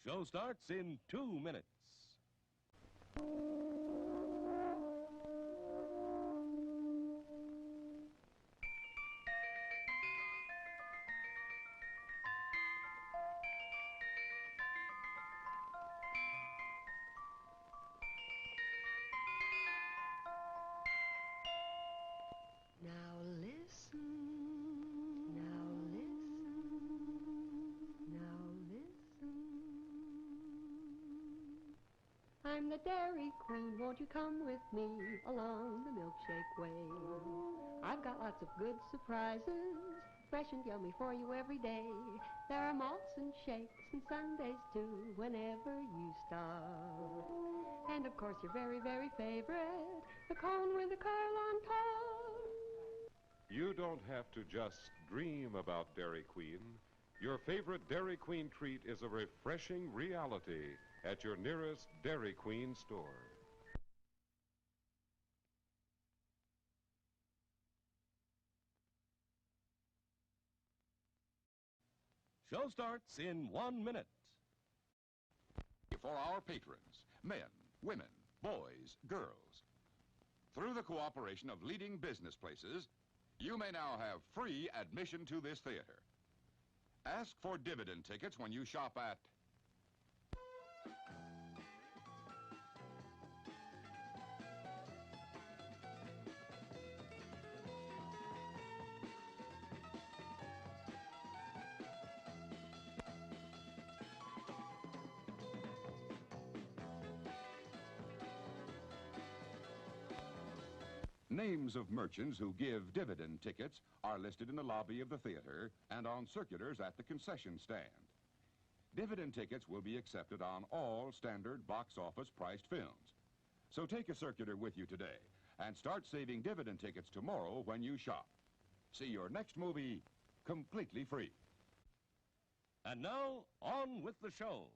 Show starts in 2 minutes. Now listen, now listen, now listen. I'm the Dairy Queen, won't you come with me along the milkshake way? I've got lots of good surprises, fresh and yummy for you every day. There are malts and shakes and sundaes too, whenever you stop. And of course your very, very favorite, the cone with the curl on top. You don't have to just dream about Dairy Queen. Your favorite Dairy Queen treat is a refreshing reality at your nearest Dairy Queen store. Show starts in 1 minute. For our patrons, men, women, boys, girls. Through the cooperation of leading business places, you may now have free admission to this theater. Ask for dividend tickets when you shop at Names of merchants who give dividend tickets are listed in the lobby of the theater and on circulars at the concession stand. Dividend tickets will be accepted on all standard box office priced films. So take a circular with you today and start saving dividend tickets tomorrow when you shop. See your next movie completely free. And now, on with the show.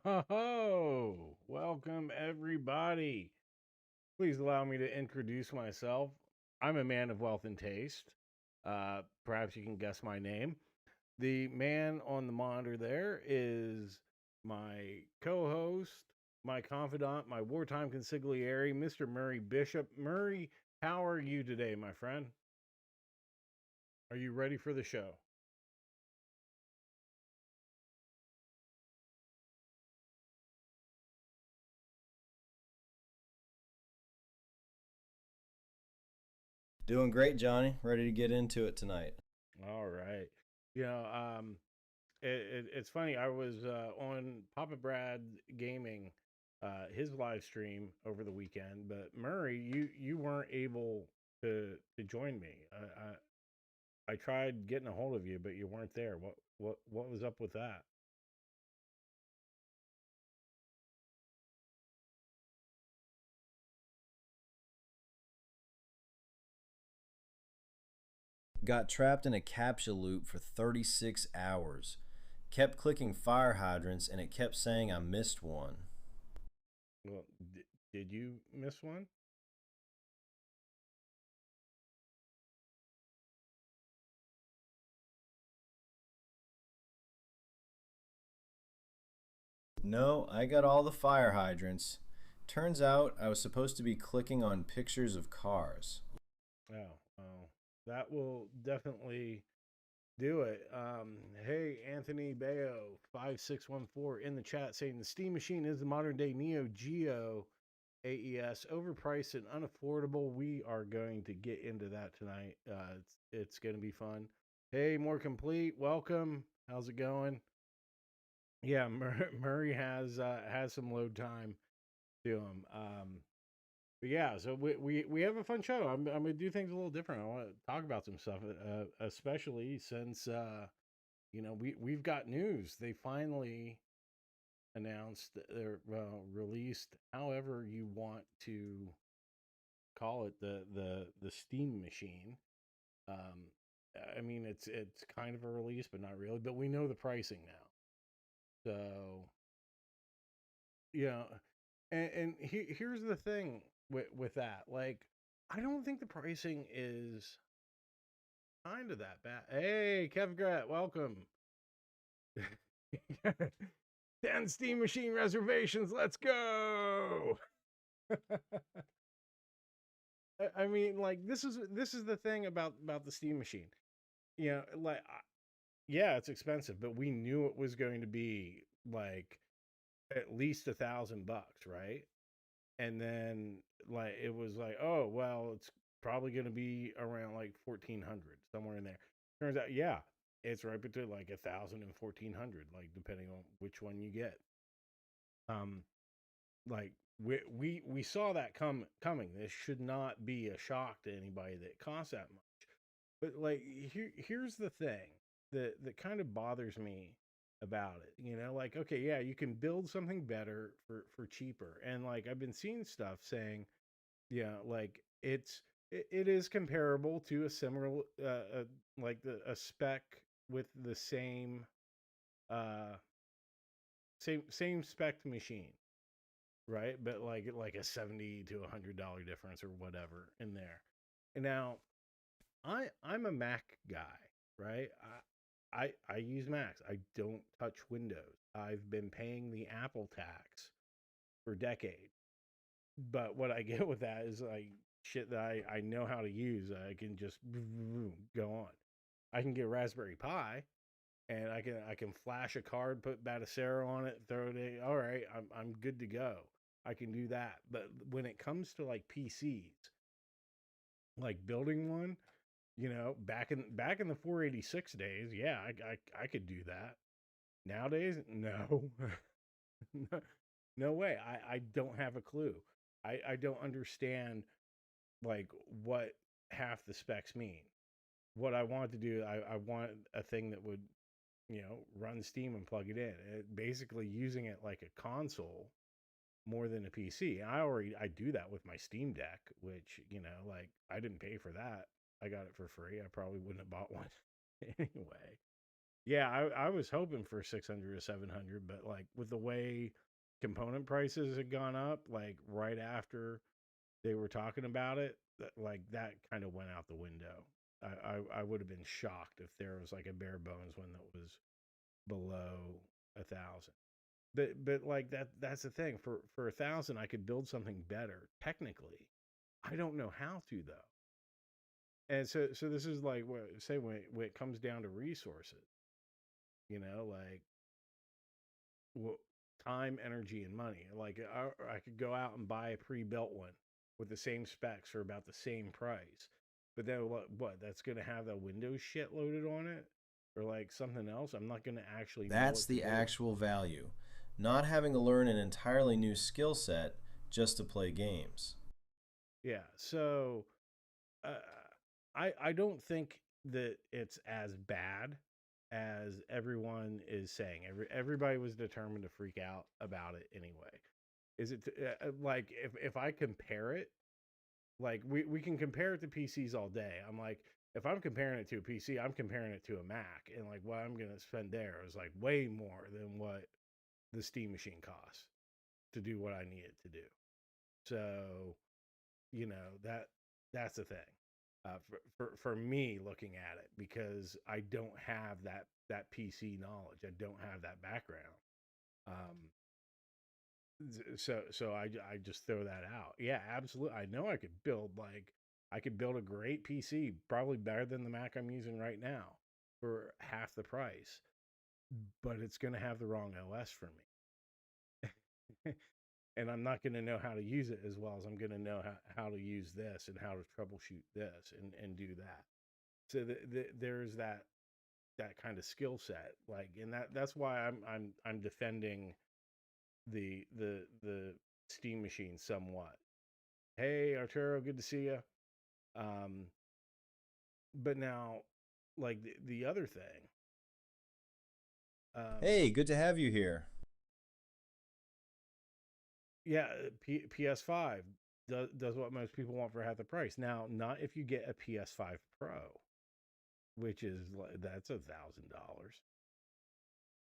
Oh, welcome everybody. Please allow me to introduce myself. I'm a man of wealth and taste. Perhaps you can guess my name. The man on the monitor there is my co host, my confidant, my wartime consigliere, Mr. Murray Bishop. Murray, how are you today, my friend? Are you ready for the show? Doing great, Johnny. Ready to get into it tonight. All right. You know, it's funny. I was on Papa Brad Gaming, his live stream over the weekend, but Murray, you weren't able to join me. I tried getting a hold of you, but you weren't there. What was up with that? Got trapped in a capsule loop for 36 hours. Kept clicking fire hydrants and it kept saying I missed one. Well, did you miss one? No, I got all the fire hydrants. Turns out I was supposed to be clicking on pictures of cars. Oh, that will definitely do it. Hey, Anthony Bayo, 5614 in the chat saying the Steam Machine is the modern day Neo Geo AES, overpriced and unaffordable. We are going to get into that tonight. It's going to be fun. Hey, More Complete, welcome. How's it going? Yeah, Murray has some load time to him. But yeah, so we have a fun show. I'm gonna do things a little different. I want to talk about some stuff, especially since we've got news. They finally announced or released, however you want to call it, the Steam Machine. Um, I mean, it's kind of a release, but not really. But we know the pricing now, so yeah. And here's the thing with that. Like, I don't think the pricing is kind of that bad. Hey, Kev Grat, welcome. 10 Steam Machine reservations. Let's go. I mean, like this is the thing about the Steam Machine. You know, like yeah, it's expensive, but we knew it was going to be like at least $1,000, right? And then like it was like, oh well, it's probably going to be around like 1,400, somewhere in there. Turns out, yeah, it's right between like 1,000 and 1,400, like depending on which one you get. Um, like we saw that coming. This should not be a shock to anybody that it costs that much. But like here's the thing that kind of bothers me about it. You know, like okay, yeah, you can build something better for cheaper. And like I've been seeing stuff saying, yeah, like it is comparable to a similar like a spec with the uh same spec machine, right? But like a 70 to $100 difference or whatever in there. And now I'm a Mac guy, right? I use Macs. I don't touch Windows. I've been paying the Apple tax for decades. But what I get with that is like shit that I know how to use. I can just go on. I can get Raspberry Pi and I can flash a card, put Batacero on it, throw it in. All right, I'm good to go. I can do that. But when it comes to like PCs, like building one, back in the 486 days, yeah, I could do that. Nowadays, no. no, no way. I don't have a clue. I don't understand like what half the specs mean. What I want to do, I want a thing that would, run Steam and plug it in. Basically using it like a console more than a PC. And I do that with my Steam Deck, which, like I didn't pay for that. I got it for free. I probably wouldn't have bought one anyway. Yeah, I was hoping for 600 or 700, but like with the way component prices had gone up, like right after they were talking about it, like that kind of went out the window. I would have been shocked if there was like a bare bones one that was below 1,000. But like that's the thing. For 1,000, I could build something better technically. I don't know how to though. And so this is like what say when it comes down to resources, like well, time, energy, and money. Like I could go out and buy a pre-built one with the same specs for about the same price. But then what? That's going to have the Windows shit loaded on it, or like something else. I'm not going to actually know That's what to the do. actual value. Not having to learn an entirely new skill set just to play games. Yeah. So uh, I don't think that it's as bad as everyone is saying. Everybody was determined to freak out about it anyway. Is it like if I compare it, like we can compare it to PCs all day. I'm like, if I'm comparing it to a PC, I'm comparing it to a Mac, and like what I'm gonna spend there is like way more than what the Steam machine costs to do what I need it to do. So that's the thing for me looking at it, because I don't have that PC knowledge. I don't have that background. Um, so I just throw that out. Yeah, absolutely. I know I could build a great PC, probably better than the Mac I'm using right now for half the price, but it's going to have the wrong OS for me. And I'm not going to know how to use it as well as I'm going to know how to use this and how to troubleshoot this and do that. So there's that kind of skill set, like, and that's why I'm defending the Steam machine somewhat. Hey Arturo, good to see you. Um, but now, like the other thing, um, Hey, good to have you here. yeah, PS5 does what most people want for half the price. Now, not if you get a PS5 Pro, which is that's $1,000.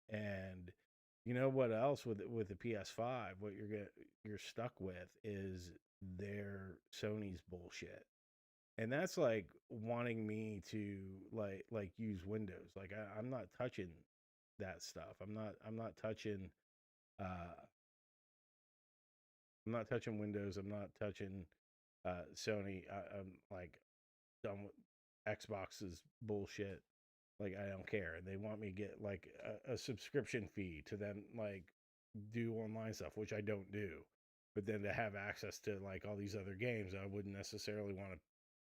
And you know what else with the PS5? What you're stuck with is their Sony's bullshit. And that's like wanting me to like use Windows. Like I'm not touching that stuff. I'm not touching uh I'm not touching Windows. I'm not touching Sony. I'm like done with Xbox's bullshit. Like I don't care. They want me to get like a subscription fee to then like do online stuff, which I don't do. But then to have access to like all these other games I wouldn't necessarily want to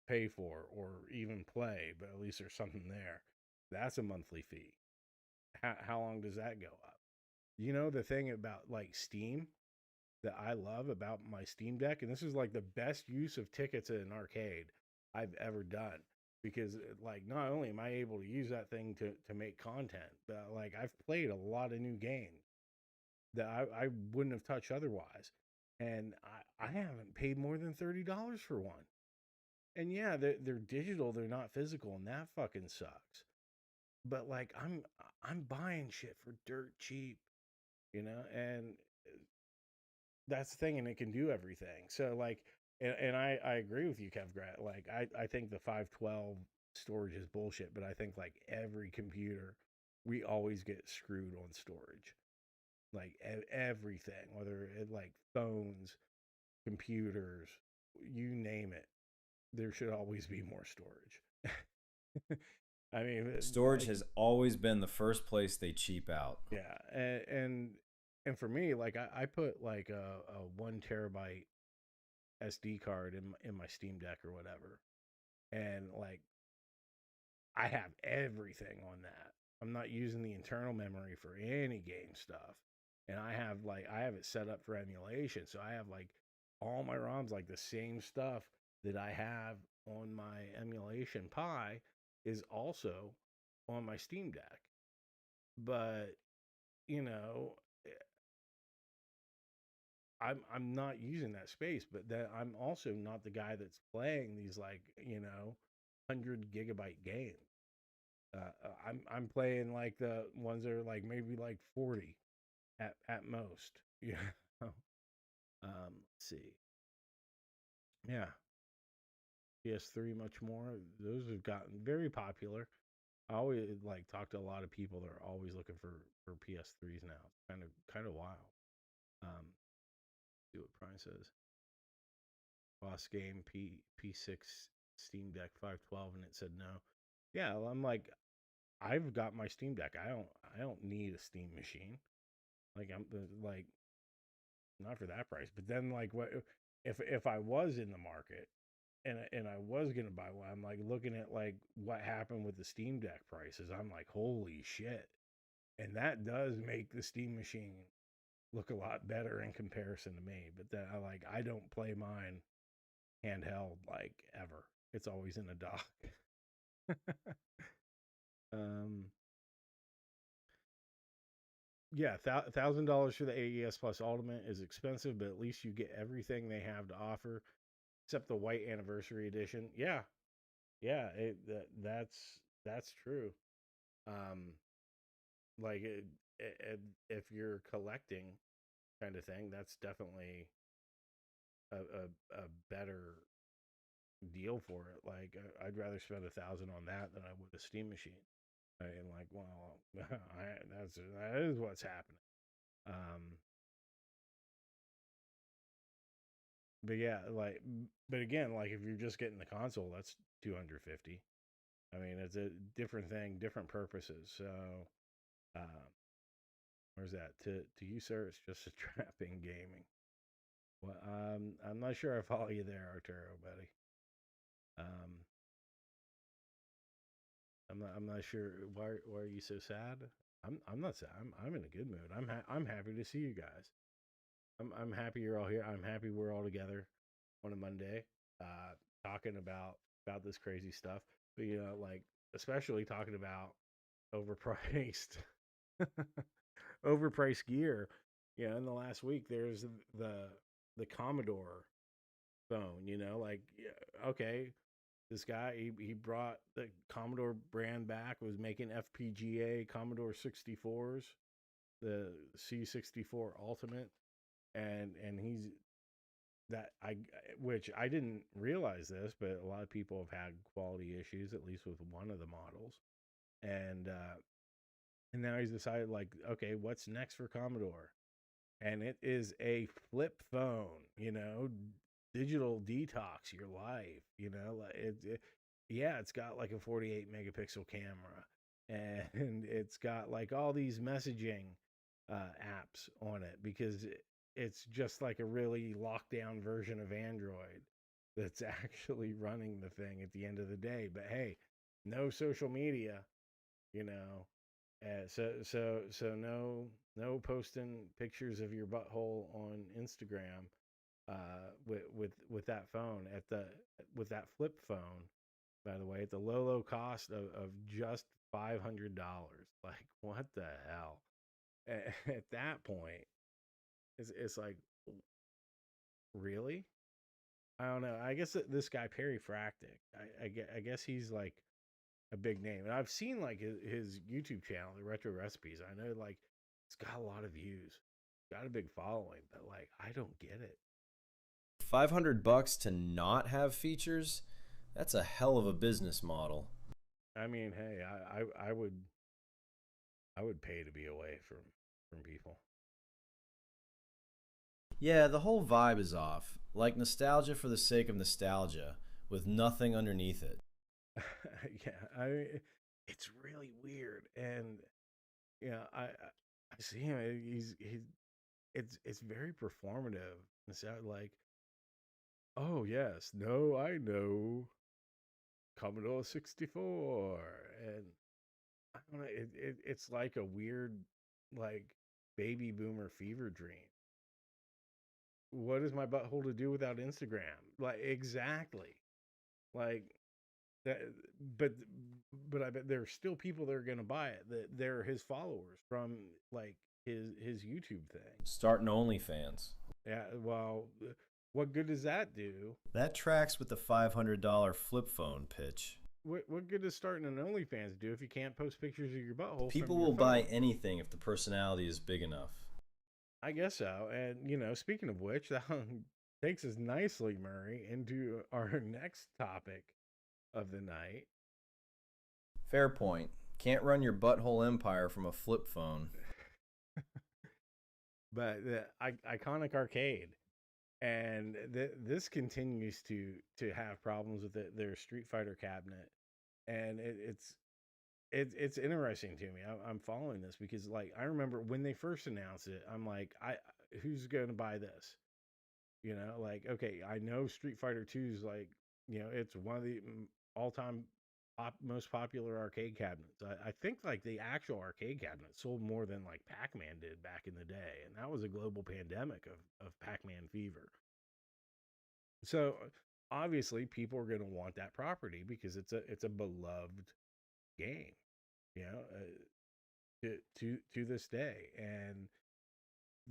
pay for or even play, but at least there's something there. That's a monthly fee. How long does that go up? The thing about like Steam that I love about my Steam Deck, and this is like the best use of tickets at an arcade I've ever done. Because like not only am I able to use that thing to make content, but like I've played a lot of new games that I wouldn't have touched otherwise. And I haven't paid more than $30 for one. And yeah, they're digital, they're not physical, and that fucking sucks. But like I'm buying shit for dirt cheap, and that's the thing, and it can do everything. So like, and I agree with you, Kev Grat. Like I think the 512 storage is bullshit, but I think like every computer, we always get screwed on storage. Like everything, whether it like phones, computers, you name it, there should always be more storage. I mean, Storage like, has always been the first place they cheap out. yeah, and for me, like I put like a 1 terabyte SD card in my Steam Deck or whatever, and like I have everything on that. I'm not using the internal memory for any game stuff, and I have it set up for emulation, so I have like all my ROMs, like the same stuff that I have on my emulation Pi is also on my Steam Deck. But you know, I'm not using that space, but that I'm also not the guy that's playing these like 100 gigabyte games. I'm playing like the ones that are like maybe like 40 at most. Yeah. Let's see. Yeah. PS3 much more. Those have gotten very popular. I always like talk to a lot of people that are always looking for PS3s now. It's kind of wild. See what Prime says. Boss game P6 Steam Deck 512, and it said no. Yeah, well, I'm like, I've got my Steam Deck. I don't need a Steam machine. Like I'm like not for that price. But then like what if I was in the market and I was gonna buy one, I'm like looking at like what happened with the Steam Deck prices. I'm like, holy shit. And that does make the Steam machine look a lot better in comparison to me. But then I don't play mine handheld like ever. It's always in a dock. um yeah, $1,000 for the AES Plus Ultimate is expensive, but at least you get everything they have to offer, except the White Anniversary Edition. Yeah, yeah, that's true. Um, like if you're collecting kind of thing, that's definitely a better deal for it. Like I'd rather spend 1,000 on that than I would a Steam machine. And like, well, that is what's happening. Um, but yeah, like, but again, like if you're just getting the console, that's 250. I mean, it's a different thing, different purposes. So, um, where's that? To you, sir, it's just a trap in gaming. Well, I'm not sure I follow you there, Arturo, buddy. Um, I'm not sure why are you so sad? I'm not sad. I'm in a good mood. I'm happy to see you guys. I'm happy you're all here. I'm happy we're all together on a Monday, talking about this crazy stuff. But like especially talking about overpriced overpriced gear. Yeah, in the last week, there's the Commodore phone. Like okay, this guy he brought the Commodore brand back. Was making FPGA Commodore 64s, the C64 Ultimate, and he's that I which I didn't realize this, but a lot of people have had quality issues, at least with one of the models, and now he's decided like, okay, what's next for Commodore? And it is a flip phone, digital detox your life, like yeah, it's got like a 48 megapixel camera, and it's got like all these messaging apps on it because it's just like a really locked down version of Android that's actually running the thing at the end of the day. But hey, no social media, you know. So no posting pictures of your butthole on Instagram with that phone with that flip phone, by the way, at the low cost of just $500. Like what the hell? At that point, it's like, really? I don't know. I guess this guy Perry Fractic, I guess he's like a big name, and I've seen like his YouTube channel, the Retro Recipes. I know like it's got a lot of views, got a big following, but like I don't get it. $500 to not have features? That's a hell of a business model. I mean, hey, I would pay to be away from people. Yeah, the whole vibe is off. Like nostalgia for the sake of nostalgia, with nothing underneath it. Yeah, I mean, it's really weird, and I see him. It's very performative. It's like, oh yes, no, I know Commodore 64, and I don't know. It's like a weird, like baby boomer fever dream. What is my butthole to do without Instagram? Like exactly, like that. But but I bet there's still people that are gonna buy it. That they're his followers from like his YouTube thing. Starting OnlyFans. Yeah. Well, what good does that do? That tracks with the $500 flip phone pitch. what good does starting an OnlyFans do if you can't post pictures of your butthole? People from your will buy phone? anything if the personality is big enough. I guess so. And speaking of which, that takes us nicely, Murray, into our next topic of the night. Fair point. Can't run your butthole empire from a flip phone. But the iconic arcade, and this continues to have problems with their Street Fighter cabinet, and it's interesting to me. I'm following this because, like, I remember when they first announced it, I'm like, who's going to buy this? Like, okay, I know Street Fighter 2 is like, it's one of the all-time most popular arcade cabinets. I think like the actual arcade cabinet sold more than like Pac-Man did back in the day, and that was a global pandemic of Pac-Man fever. So obviously, people are going to want that property because it's a beloved game, you know, to this day. And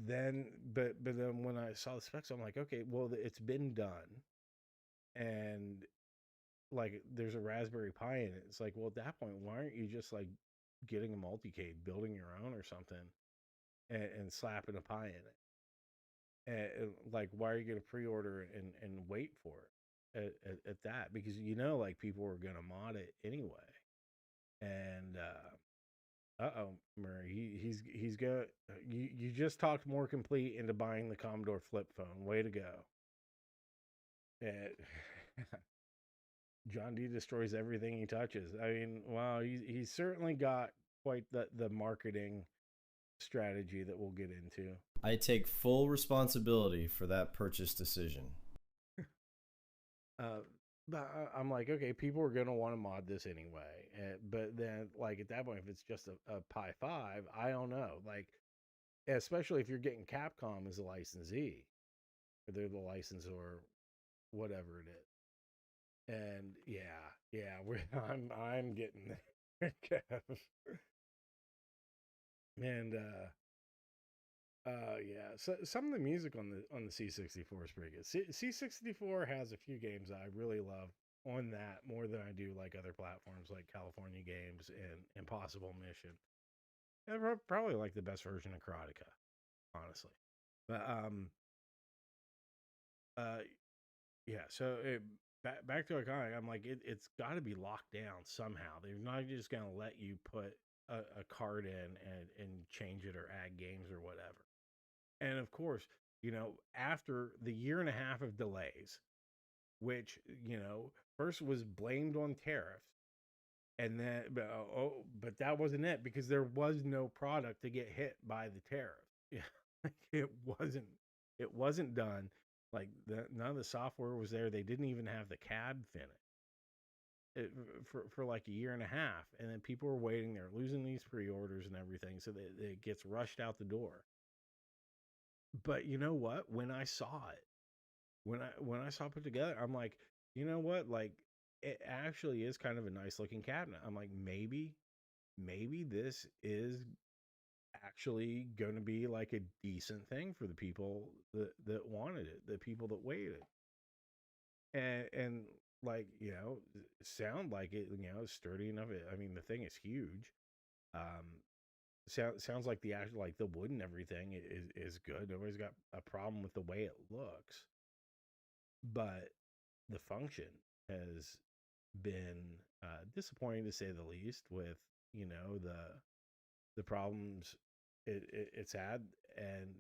then, but then when I saw the specs, I'm like, okay, well, it's been done, and like there's a Raspberry Pi in it. It's like, well, at that point, why aren't you just like getting a multicade, building your own or something, and slapping a Pi in it? And like, why are you going to pre-order and wait for it at that? Because like people are going to mod it anyway. And Murray, he's got you just talked more complete into buying the Commodore flip phone. Way to go. John D destroys everything he touches. I mean, wow, he's certainly got quite the marketing strategy that we'll get into. I take full responsibility for that purchase decision. But I'm like, okay, people are going to want to mod this anyway. But then, like, at that point, if it's just a Pi 5, I don't know. Like, especially if you're getting Capcom as a licensee, or they're the licensor, whatever it is. And yeah, I'm getting there, Kev. And yeah. So some of the music on the C64 is pretty good. C64 has a few games I really love on that more than I do like other platforms like California Games and Impossible Mission. And probably like the best version of Karateka, honestly. But yeah. So back to Iconic, I'm like, it's got to be locked down somehow. They're not just gonna let you put a card in and change it or add games or whatever. And of course, after the year and a half of delays, which, first was blamed on tariffs, and then, but that wasn't it because there was no product to get hit by the tariff. Yeah, it wasn't done. Like none of the software was there. They didn't even have the CAD finished for like a year and a half, and then people were waiting. They're losing these pre-orders and everything, so it gets rushed out the door. But you know what? When I saw it, when I saw it put together, I'm like, you know what? Like, it actually is kind of a nice looking cabinet. I'm like, maybe this is actually going to be like a decent thing for the people that wanted it, the people that waited, and like sound like it, sturdy enough. I mean, the thing is huge. Sounds like the actual, like the wood and everything is good. Nobody's got a problem with the way it looks, but the function has been disappointing to say the least. With the problems it's had, and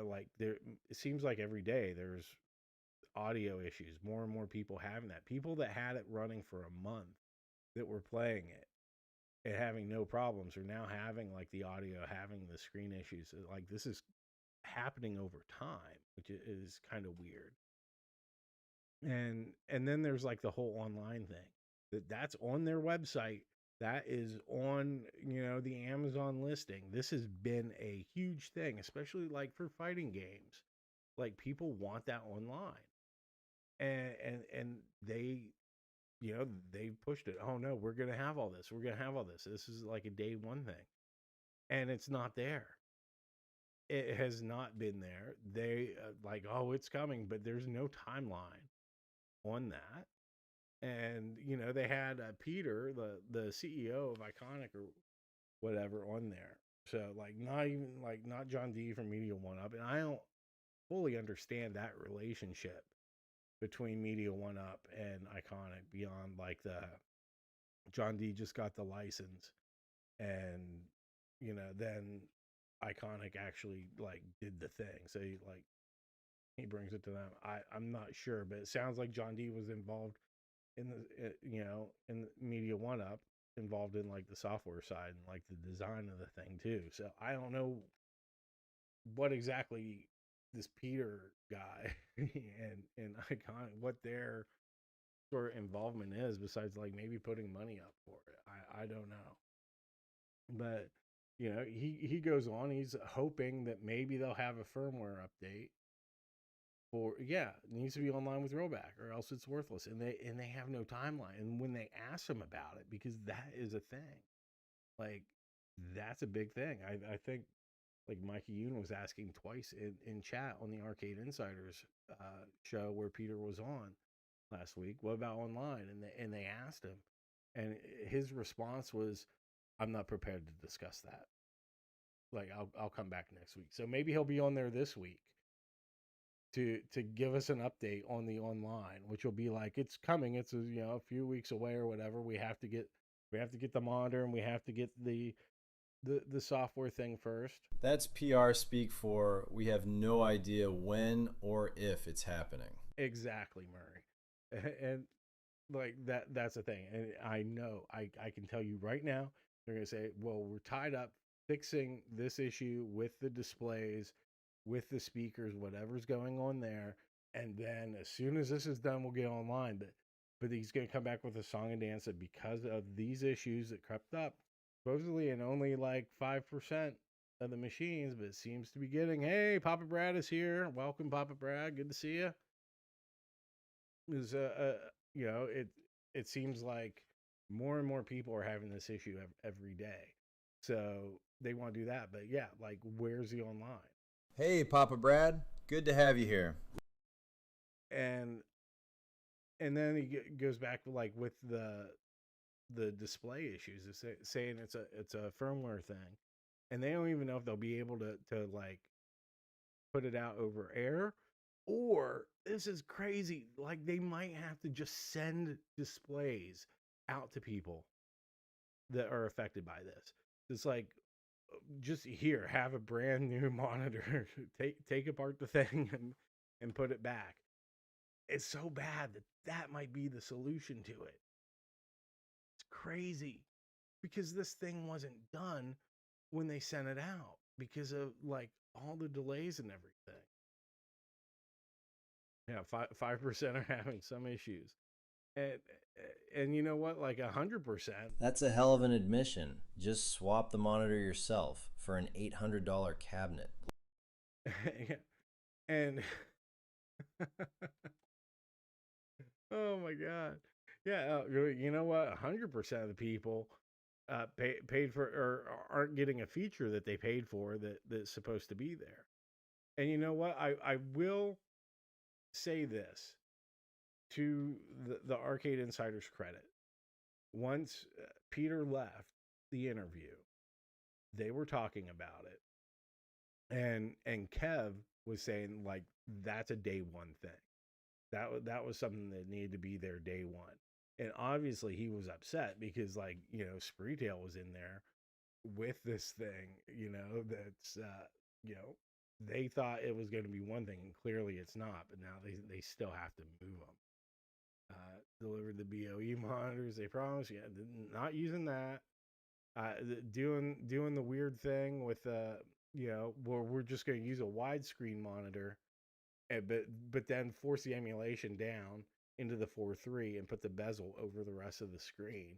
like there, it seems like every day there's audio issues. More and more people having that. People that had it running for a month that were playing it and having no problems are now having like the audio, having the screen issues. Like this is happening over time, which is kind of weird. And then there's like the whole online thing that's on their website, that is on the Amazon listing. This has been a huge thing, especially like for fighting games. Like people want that online, and they they pushed it. Oh no, we're gonna have all this. We're gonna have all this. This is like a day one thing, and it's not there. It has not been there. They like, oh, it's coming, but there's no timeline on that. And they had Peter, the CEO of Iconic or whatever, on there. So like not John D from Media One Up, and I don't fully understand that relationship between Media One Up and Iconic beyond like the John D just got the license, and then Iconic actually like did the thing. So he brings it to them. I'm not sure, but it sounds like John D was involved in the in the Media One Up, involved in like the software side and like the design of the thing too. So I don't know what exactly this Peter guy and Iconic, what their sort of involvement is, besides like maybe putting money up for it. I don't know. But he goes on, he's hoping that maybe they'll have a firmware update, or it needs to be online with rollback or else it's worthless, and they have no timeline. And when they ask him about it, because that is a thing, like that's a big thing. I think like Mikey Yoon was asking twice in chat on the Arcade Insiders show where Peter was on last week, what about online? And they asked him, and his response was, I'm not prepared to discuss that. Like I'll come back next week. So maybe he'll be on there this week to give us an update on the online, which will be like, it's coming, it's a few weeks away or whatever. We have to get the monitor, and we have to get the software thing first. That's PR speak for we have no idea when or if it's happening. Exactly, Murray. And like that's the thing. And I know I can tell you right now, they're gonna say, well, we're tied up fixing this issue with the displays, with the speakers, whatever's going on there, and then as soon as this is done, we'll get online. But he's gonna come back with a song and dance that because of these issues that crept up, supposedly in only like 5% of the machines, but it seems to be getting, hey, Papa Brad is here. Welcome, Papa Brad. Good to see you. Is it seems like more and more people are having this issue every day, so they want to do that. But yeah, like where's the online? Hey, Papa Brad, good to have you here. And then he goes back to like with the display issues, saying it's a firmware thing, and they don't even know if they'll be able to like put it out over air, or this is crazy, like they might have to just send displays out to people that are affected by this. It's like, just here, have a brand new monitor, take apart the thing and put it back. It's so bad that might be the solution to it. It's crazy, because this thing wasn't done when they sent it out because of like all the delays and everything. Yeah, 5% are having some issues, and you know what? Like 100%. That's a hell of an admission. Just swap the monitor yourself for an $800 cabinet. And oh my god, yeah. You know what? 100% of the people paid for or aren't getting a feature that they paid for that's supposed to be there. And you know what? I will say this to the Arcade Insider's credit. Once Peter left the interview, they were talking about it, and Kev was saying like that's a day one thing. That was something that needed to be there day one. And obviously he was upset because like, Spreetail was in there with this thing, that's they thought it was going to be one thing, and clearly it's not, but now they still have to move them. Delivered the BOE monitors they promised. Yeah, not using that. Doing the weird thing with where we're just going to use a widescreen monitor, but then force the emulation down into the 4.3 and put the bezel over the rest of the screen,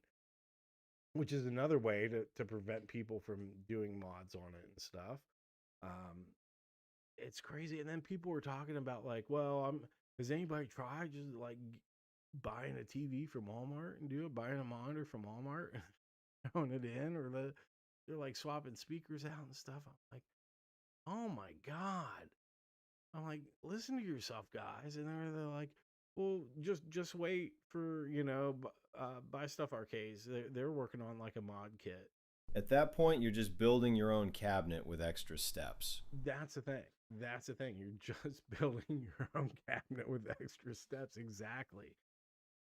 which is another way to prevent people from doing mods on it and stuff. It's crazy. And then people were talking about like, well, has anybody tried just like buying a TV from Walmart and buying a monitor from Walmart and throwing it in, or they're like swapping speakers out and stuff. I'm like, oh my god. I'm like, listen to yourself, guys. And they're like, Well, just wait for, buy stuff arcades. They're working on like a mod kit. At that point, you're just building your own cabinet with extra steps. That's the thing. That's the thing. You're just building your own cabinet with extra steps. Exactly.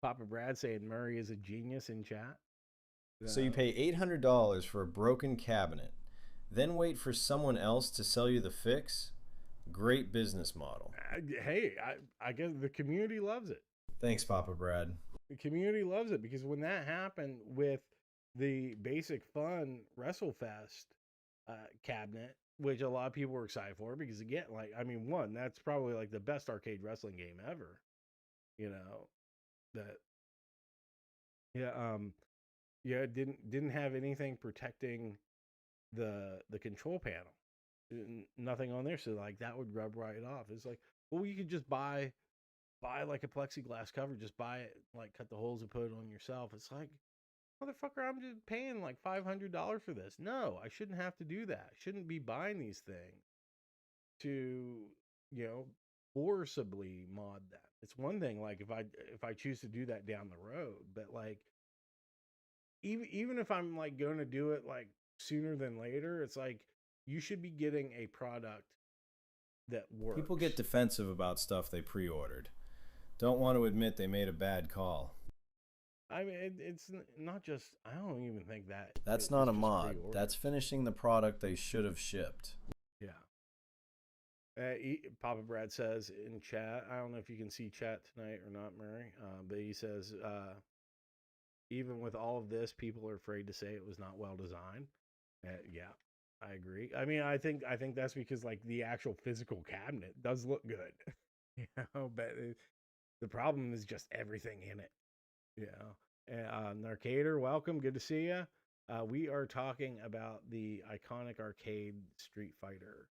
Papa Brad saying Murray is a genius in chat. So you pay $800 for a broken cabinet, then wait for someone else to sell you the fix? Great business model. Hey, I guess the community loves it. Thanks, Papa Brad. The community loves it because when that happened with the Basic Fun WrestleFest cabinet, which a lot of people were excited for, because again, like, I mean, one, that's probably like the best arcade wrestling game ever. That, it didn't have anything protecting the control panel. Nothing on there, so like that would rub right off. It's like, well, you could just buy like a plexiglass cover, just buy it, like cut the holes and put it on yourself. It's like, motherfucker, I'm just paying like $500 for this. No, I shouldn't have to do that. I shouldn't be buying these things to, forcibly mod that. It's one thing, like if I choose to do that down the road, but like even if I'm like going to do it like sooner than later, it's like you should be getting a product that works. People get defensive about stuff they pre-ordered. Don't want to admit they made a bad call. I mean, it's not just, I don't even think that. That's not a mod. That's finishing the product they should have shipped. Yeah. Papa Brad says in chat, I don't know if you can see chat tonight or not, Murray, but he says, even with all of this, people are afraid to say it was not well designed. Yeah, I agree. I mean, I think that's because like the actual physical cabinet does look good, but the problem is just everything in it. Narcader, welcome. Good to see you. We are talking about the iconic arcade Street Fighter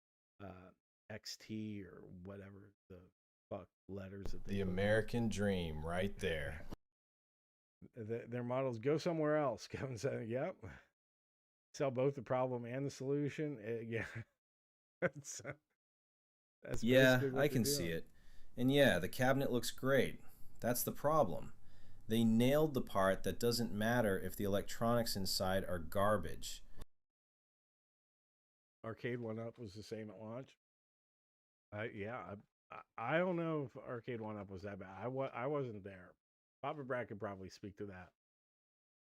XT or whatever the fuck letters that they The American dream right there. Their models go somewhere else. Kevin said, yep. Sell both the problem and the solution. Yeah. that's yeah, I can see it. And yeah, the cabinet looks great. That's the problem. They nailed the part that doesn't matter if the electronics inside are garbage. Arcade 1-Up was the same at launch. I don't know if Arcade 1-Up was that bad. I wasn't there. Papa Brad could probably speak to that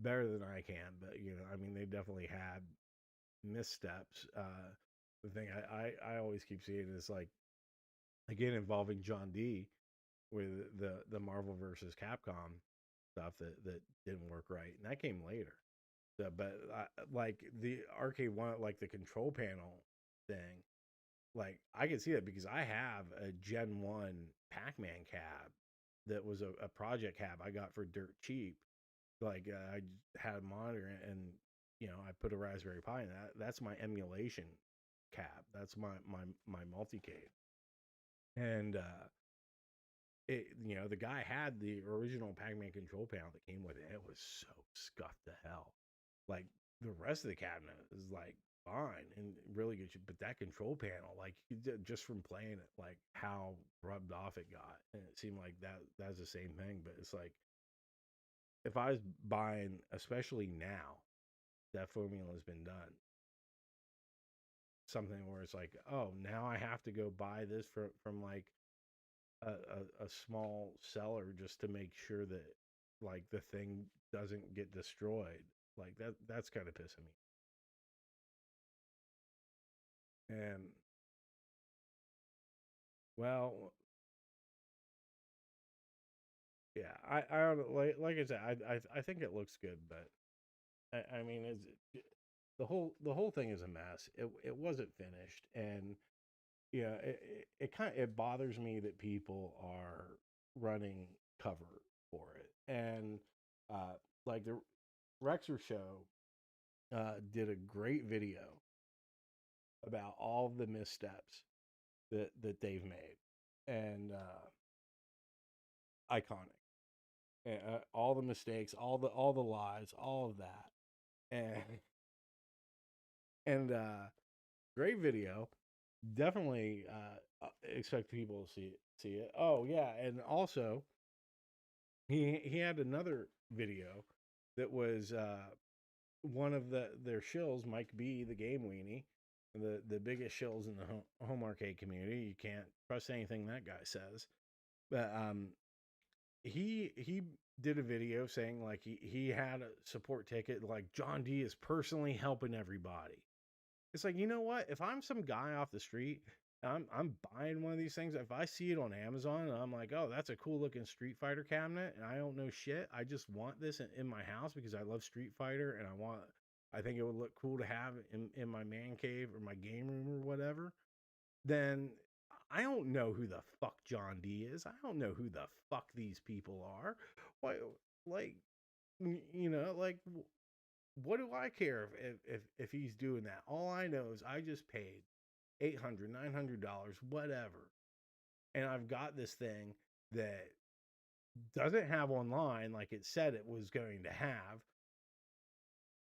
better than I can, but I mean, they definitely had missteps. The thing I always keep seeing is like, again, involving John D with the Marvel versus Capcom stuff that didn't work right, and that came later. So, but like the arcade one, like the control panel thing, like I can see that because I have a Gen 1 Pac-Man cab that was a project cab I got for dirt cheap. Like I had a monitor and I put a Raspberry Pi in that. That's my emulation cab. That's my multicade. And the guy had the original Pac-Man control panel that came with it. It was so scuffed to hell. Like the rest of the cabinet is like fine and really good, but that control panel, like just from playing it, like how rubbed off it got, and it seemed like that's the same thing. But it's like if I was buying, especially now that formula has been done, something where it's like, oh, now I have to go buy this from like a small seller just to make sure that like the thing doesn't get destroyed. Like that's kind of pissing me. And well, yeah, I don't know, like I said, I think it looks good, but I mean, the whole thing is a mess. It wasn't finished, and it bothers me that people are running cover for it. And like the Rexer show did a great video about all of the missteps that they've made, and iconic, and, all the mistakes, all the lies, all of that, and great video. Definitely expect people to see it. Oh yeah, and also he had another video that was one of their shills, Mike B, the game weenie, the biggest shills in the home arcade community. You can't trust anything that guy says. But he did a video saying like he had a support ticket, like John D is personally helping everybody. It's like, you know what? If I'm some guy off the street, I'm buying one of these things. If I see it on Amazon and I'm like, oh, that's a cool looking Street Fighter cabinet, and I don't know shit, I just want this in my house because I love Street Fighter, and I think it would look cool to have in my man cave or my game room or whatever. Then I don't know who the fuck John D is. I don't know who the fuck these people are. Why, like, you know, like, what do I care if he's doing that? All I know is I just paid $800, $900, whatever, and I've got this thing that doesn't have online like it said it was going to have.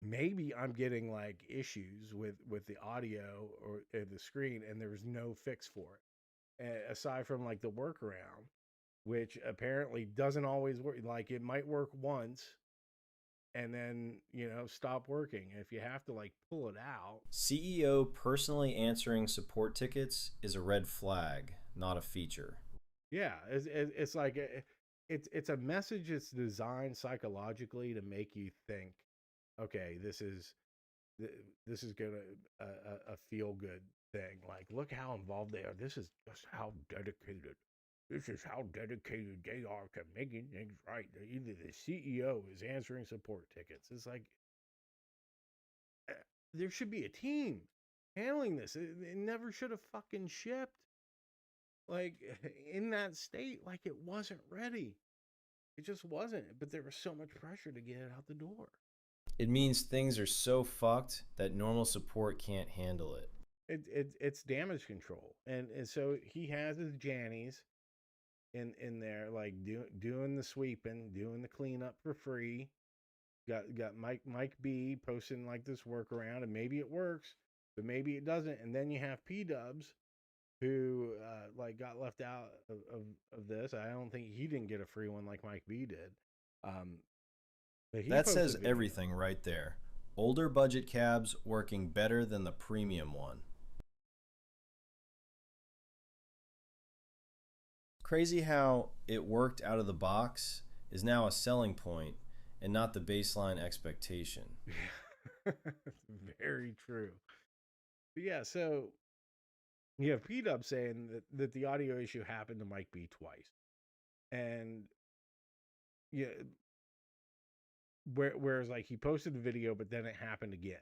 Maybe I'm getting like issues with the audio or the screen, and there's no fix for it, aside from like the workaround, which apparently doesn't always work. Like it might work once and then, you know, stop working. If you have to like pull it out. CEO personally answering support tickets is a red flag, not a feature. Yeah, it's like it's a message that's designed psychologically to make you think, okay, this is gonna a feel good thing. Like, look how involved they are. This is just how dedicated. This is how dedicated they are to making things right. Either the CEO is answering support tickets. It's like there should be a team handling this. It never should have fucking shipped. Like in that state, like it wasn't ready. It just wasn't. But there was so much pressure to get it out the door. It means things are so fucked that normal support can't handle it. It's damage control, and so he has his Jannies in there, like doing the sweeping, doing the cleanup for free. Got Mike B posting like this workaround, and maybe it works, but maybe it doesn't. And then you have P Dubs, who like got left out of this. I don't think he didn't get a free one like Mike B did. That says everything right there. Older budget cabs working better than the premium one. Crazy how it worked out of the box is now a selling point and not the baseline expectation. Very true. But yeah, so you have P-Dub saying that the audio issue happened to Mike B twice. And yeah, whereas like he posted the video, but then it happened again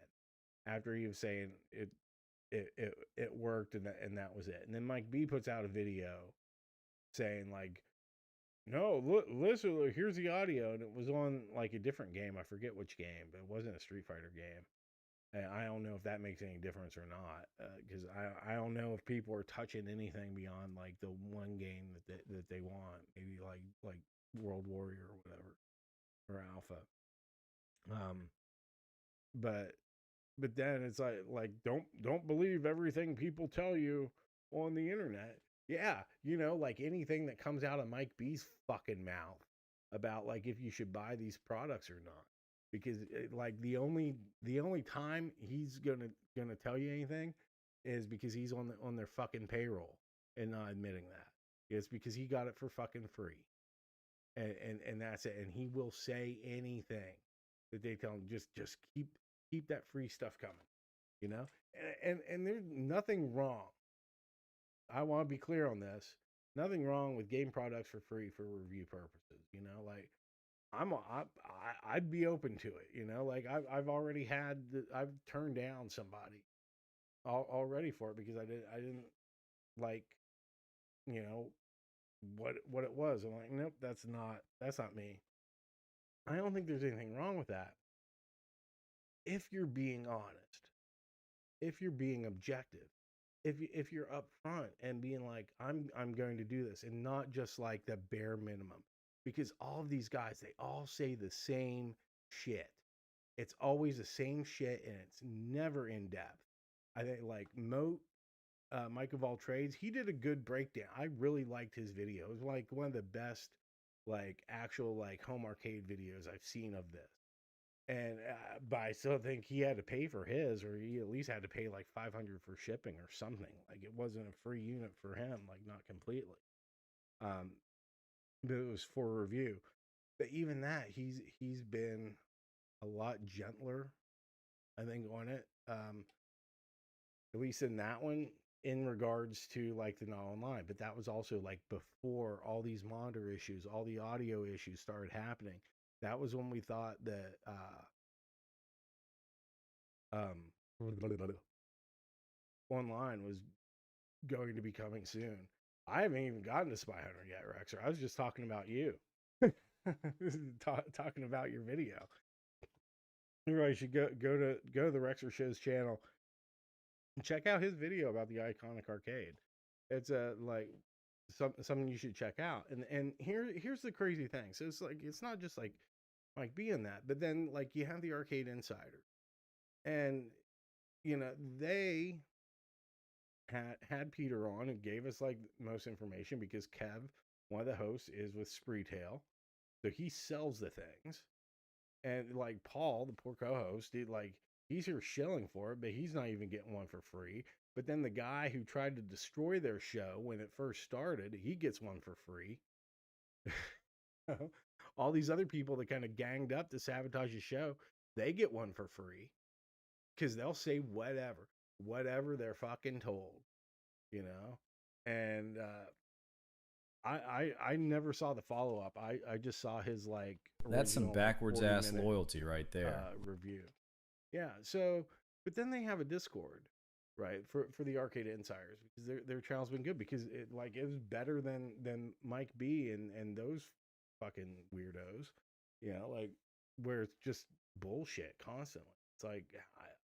after he was saying it worked and that was it. And then Mike B puts out a video saying like, no, listen, here's the audio, and it was on like a different game. I forget which game, but it wasn't a Street Fighter game. And I don't know if that makes any difference or not, because I don't know if people are touching anything beyond like the one game that they want, maybe like World Warrior or whatever, or Alpha. But then it's like don't believe everything people tell you on the internet. Yeah, you know, like anything that comes out of Mike B's fucking mouth about like if you should buy these products or not, because like the only time he's gonna tell you anything is because he's on their fucking payroll and not admitting that. It's because he got it for fucking free, and that's it. And he will say anything that they tell him. Just keep that free stuff coming, you know. And there's nothing wrong. I want to be clear on this. Nothing wrong with game products for free for review purposes. You know, like I'd be open to it. You know, like I've already I've turned down somebody already for it because I didn't like, you know, what it was. I'm like, nope, that's not me. I don't think there's anything wrong with that. If you're being honest, if you're being objective, if you're upfront and being like, I'm going to do this, and not just like the bare minimum, because all of these guys, they all say the same shit. It's always the same shit, and it's never in depth. I think like Mike of All Trades, he did a good breakdown. I really liked his video. It was like one of the best like actual like home arcade videos I've seen of this. And but I still think he had to pay for his, or he at least had to pay like 500 for shipping or something. Like it wasn't a free unit for him, like not completely. Um, but it was for review. But even that, he's been a lot gentler, I think, on it. At least in that one, in regards to like the not online. But that was also like before all these monitor issues, all the audio issues started happening. That was when we thought that online was going to be coming soon. I haven't even gotten to Spy Hunter yet, Rexer. I was just talking about you. Talking about your video. Everybody should go to the Rexer Show's channel and check out his video about the iconic arcade. It's like something you should check out. And here's the crazy thing. So it's like it's not just like being that, but then like you have the Arcade Insider, and you know they had Peter on and gave us like most information because Kev, one of the hosts, is with Spreetail, so he sells the things, and like Paul, the poor co-host, he's here shilling for it, but he's not even getting one for free. But then the guy who tried to destroy their show when it first started, he gets one for free. All these other people that kind of ganged up to sabotage the show, they get one for free because they'll say whatever they're fucking told, you know. And I never saw the follow up. I just saw his like that's some backwards ass loyalty right there. Review, yeah. So, but then they have a Discord, right, for the Arcade Insiders, because their channel's been good because it was better than Mike B and those fucking weirdos, you know, like where it's just bullshit constantly. It's like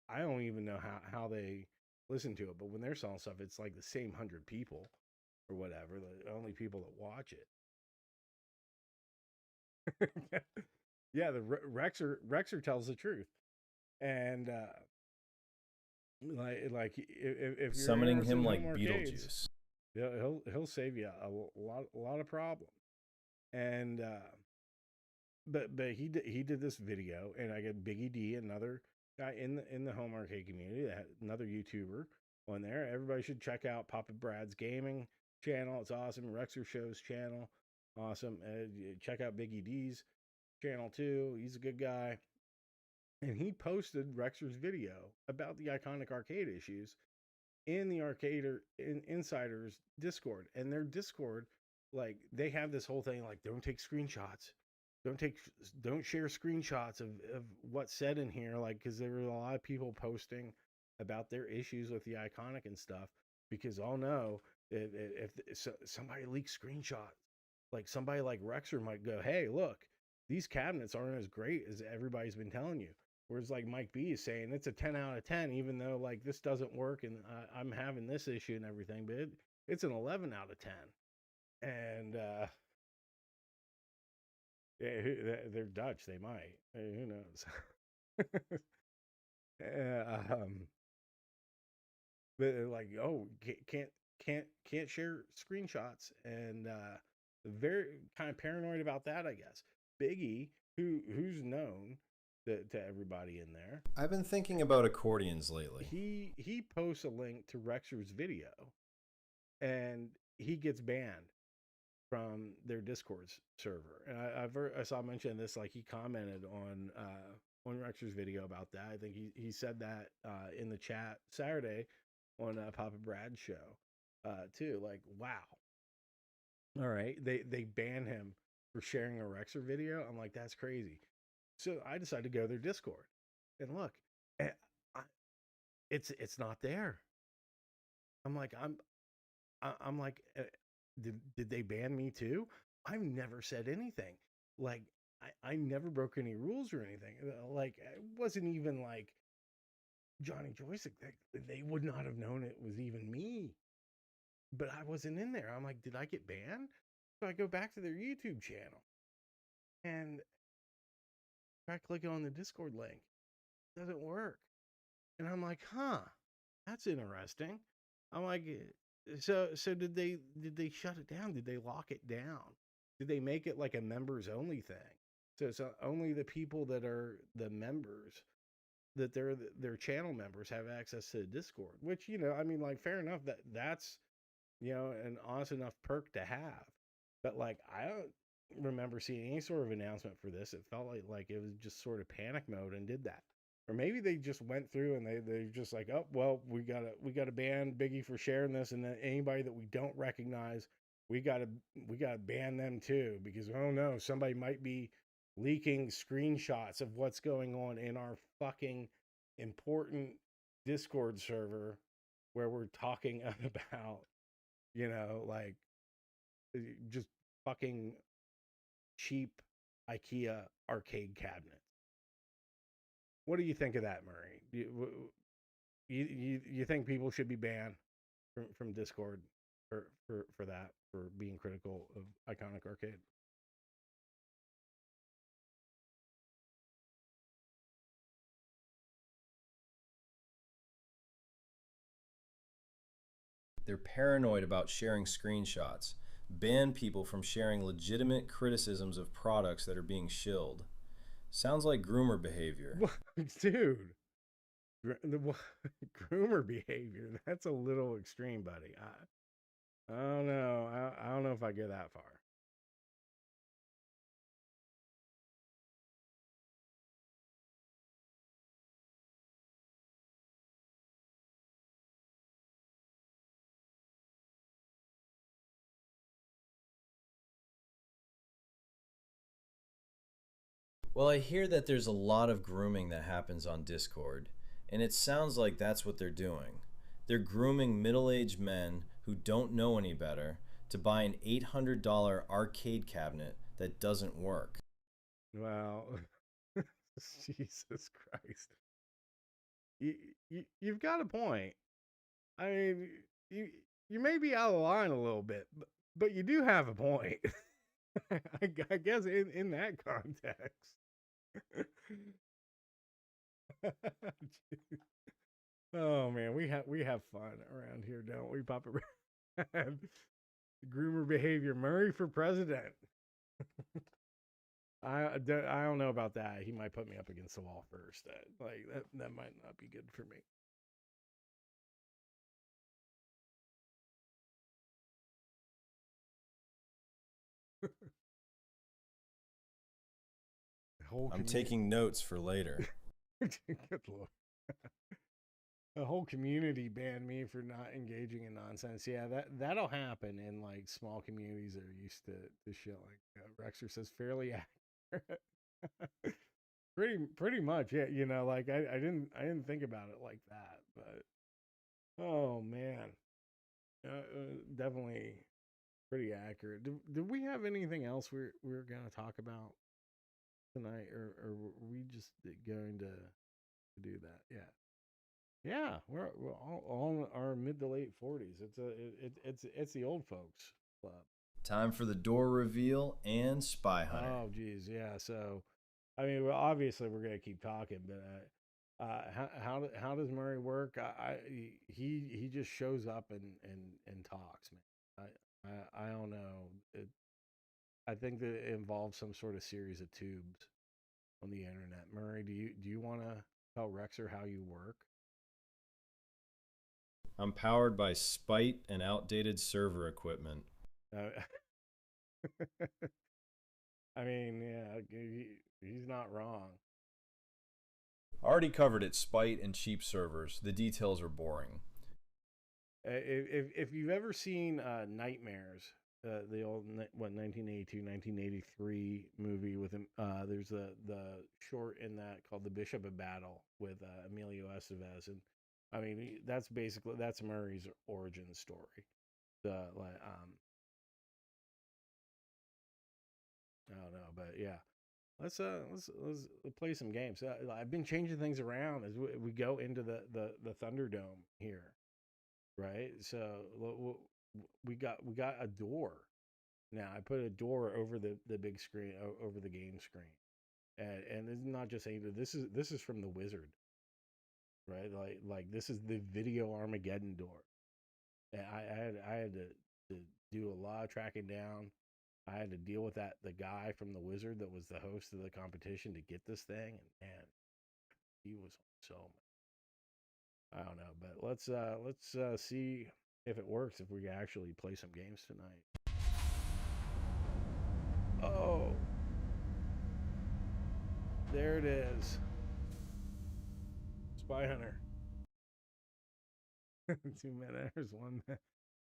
I don't even know how they listen to it, but when they're selling stuff, it's like the same 100 people or whatever, the only people that watch it. Yeah, the Rexer tells the truth, and like if you're summoning him like Beetlejuice, he'll save you a lot of problems. And but he did this video, and I get Biggie D, another guy in the home arcade community, another YouTuber on there. Everybody should check out Papa Brad's gaming channel. It's awesome. Rexer Show's channel, awesome. Check out Biggie D's channel too. He's a good guy. And he posted Rexer's video about the iconic arcade issues in the Insiders Discord. And their Discord, like, they have this whole thing like, don't take screenshots. Don't share screenshots of what's said in here, like, because there were a lot of people posting about their issues with the iconic and stuff, because oh no, if somebody leaks screenshots, like somebody like Rexer might go, hey, look, these cabinets aren't as great as everybody's been telling you. Whereas like Mike B is saying it's a 10 out of 10, even though like this doesn't work and I'm having this issue and everything, but it's an 11 out of 10. And yeah, they're Dutch. They might. Who knows? But like, oh, can't share screenshots, and very kind of paranoid about that, I guess. Biggie, who's known to everybody in there. I've been thinking about accordions lately. He posts a link to Rexer's video, and he gets banned from their Discord server. And I saw mention this, like he commented on Rexer's video about that. I think he said that in the chat Saturday on Papa Brad's show too. Like, wow. All right, they banned him for sharing a Rexer video. I'm like, that's crazy. So I decided to go to their Discord and look. It's not there. I'm like, I'm like, did they ban me too? I've never said anything. Like, I never broke any rules or anything. Like, it wasn't even like Johnny Joystick. They would not have known it was even me. But I wasn't in there. I'm like, did I get banned? So I go back to their YouTube channel and try clicking on the Discord link. It doesn't work. And I'm like, huh, that's interesting. I'm like, so did they shut it down? Did they lock it down? did they make it like a members only thing? So only the people that are the members, that they're their channel members, have access to Discord, which, I mean, like, fair enough, that's an awesome enough perk to have. But like, I don't remember seeing any sort of announcement for this. It felt like it was just sort of panic mode and did that. Or maybe they just went through and they just like, oh well, we gotta ban Biggie for sharing this, and then anybody that we don't recognize, we gotta ban them too, because oh no, somebody might be leaking screenshots of what's going on in our fucking important Discord server where we're talking about, like, just fucking cheap IKEA arcade cabinets. What do you think of that, Murray? You think people should be banned from Discord for that, for being critical of Iconic Arcade? They're paranoid about sharing screenshots. Ban people from sharing legitimate criticisms of products that are being shilled. Sounds like groomer behavior. Dude, groomer behavior, that's a little extreme, buddy. I don't know. I don't know if I go that far. Well, I hear that there's a lot of grooming that happens on Discord, and it sounds like that's what they're doing. They're grooming middle-aged men who don't know any better to buy an $800 arcade cabinet that doesn't work. Well, Jesus Christ. You've got a point. I mean, you may be out of line a little bit, but you do have a point. I guess in that context. Oh man, we have fun around here, don't we, Papa? Groomer behavior. Murray for president. I don't know about that. He might put me up against the wall first. That might not be good for me. I'm taking notes for later. Good Lord. The whole community banned me for not engaging in nonsense. Yeah, that'll happen in like small communities that are used to shit like Rexer says, fairly accurate. pretty much, yeah. Like I didn't think about it like that, but oh man, definitely pretty accurate. Do we have anything else we're gonna talk about tonight, or were we just going to do that? Yeah, we're all in our mid to late 40s. It's the old folks club. Time for the door reveal and Spy Hunter. Oh geez, yeah. So, I mean, well, obviously we're gonna keep talking, but how does Murray work? He just shows up and talks, man. I don't know. I think that it involves some sort of series of tubes on the internet. Murray, do you want to tell Rexer how you work? I'm powered by spite and outdated server equipment. I mean, yeah, he's not wrong. Already covered it, spite and cheap servers. The details are boring. If you've ever seen Nightmares, the old 1982, 1983 movie with him, there's the short in that called The Bishop of Battle with Emilio Estevez, and I mean that's Murray's origin story. I don't know, but yeah, let's play some games. I've been changing things around as we go into the Thunderdome here, right? So we got a door now. I put a door over the big screen, over the game screen, and it's not just saying this is from the Wizard, right? Like this is the Video Armageddon door. And I had to do a lot of tracking down I had to deal with the guy from the Wizard that was the host of the competition to get this thing, and man, he was so. I don't know, but let's see if it works. If we can actually play some games tonight. Oh, there it is. Spy Hunter. 2 minutes, 1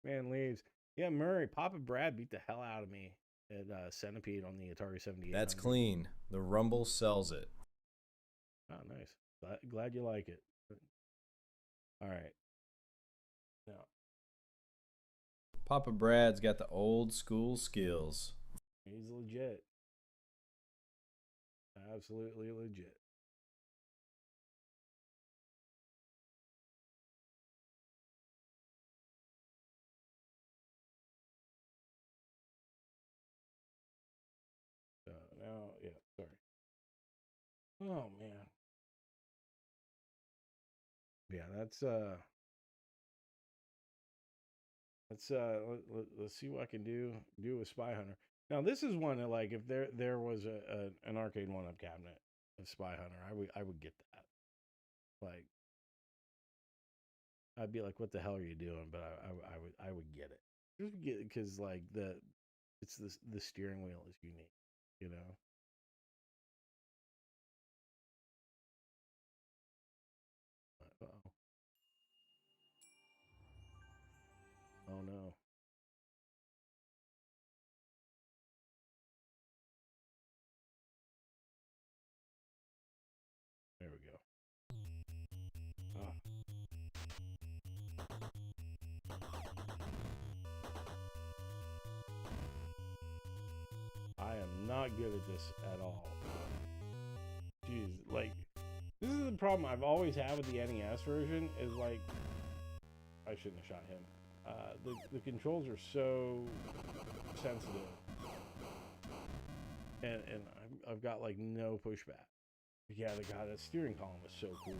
man leaves. Yeah, Murray, Papa Brad beat the hell out of me at Centipede on the Atari 78. That's clean. The Rumble sells it. Oh, nice. Glad you like it. All right. Now, Papa Brad's got the old school skills. he's legit. Absolutely legit. Now, yeah, sorry. Oh man. Yeah, let's see what I can do with Spy Hunter. Now this is one that, like, if there was an arcade 1-up cabinet of Spy Hunter, I would get that. Like, I'd be like, what the hell are you doing? But I would get it. Just because, like, the steering wheel is unique, you know. Uh-oh. Oh no. There we go. Ah. I am not good at this at all. Jeez, like, this is the problem I've always had with the NES version, is like, I shouldn't have shot him. The controls are so sensitive, and I've got like no pushback. But yeah, the steering column was so cool.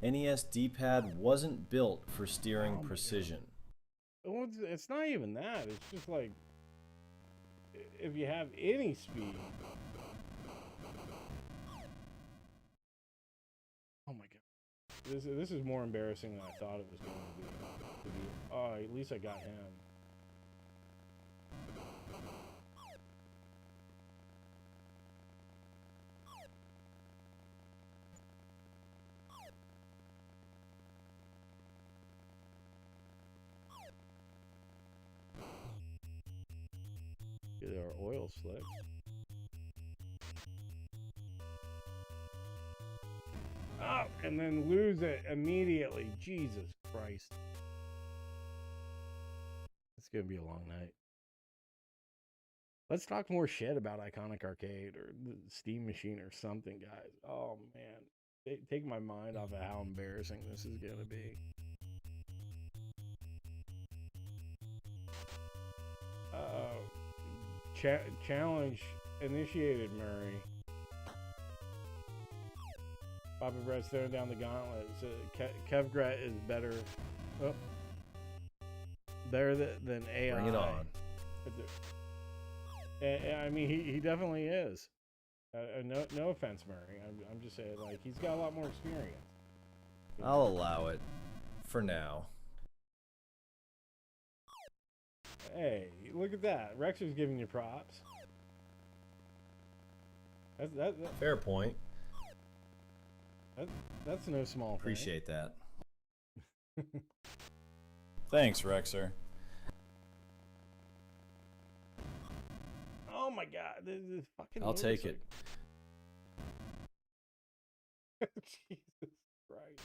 NES D-pad wasn't built for steering precision. Well, it's not even that. It's just like, if you have any speed. Oh my god. This is more embarrassing than I thought it was going to be. Oh, at least I got him. Get our oil slick. Oh, and then lose it immediately. Jesus Christ. It's going to be a long night. Let's talk more shit about Iconic Arcade or the Steam Machine or something, guys. Oh, man. Take my mind off of how embarrassing this is going to be. Challenge initiated, Murray. Papa Brett's throwing down the gauntlet. So Kevgret is better. Oh, better than AI. Bring it on. I mean, he definitely is. No offense, Murray. I'm just saying, like, he's got a lot more experience. I'll allow it for now. Hey, look at that. Rexer's giving you props. That Fair point. That's no small thing. Appreciate that. Thanks, Rexer. Oh my god, this fucking I'll take it. Jesus Christ.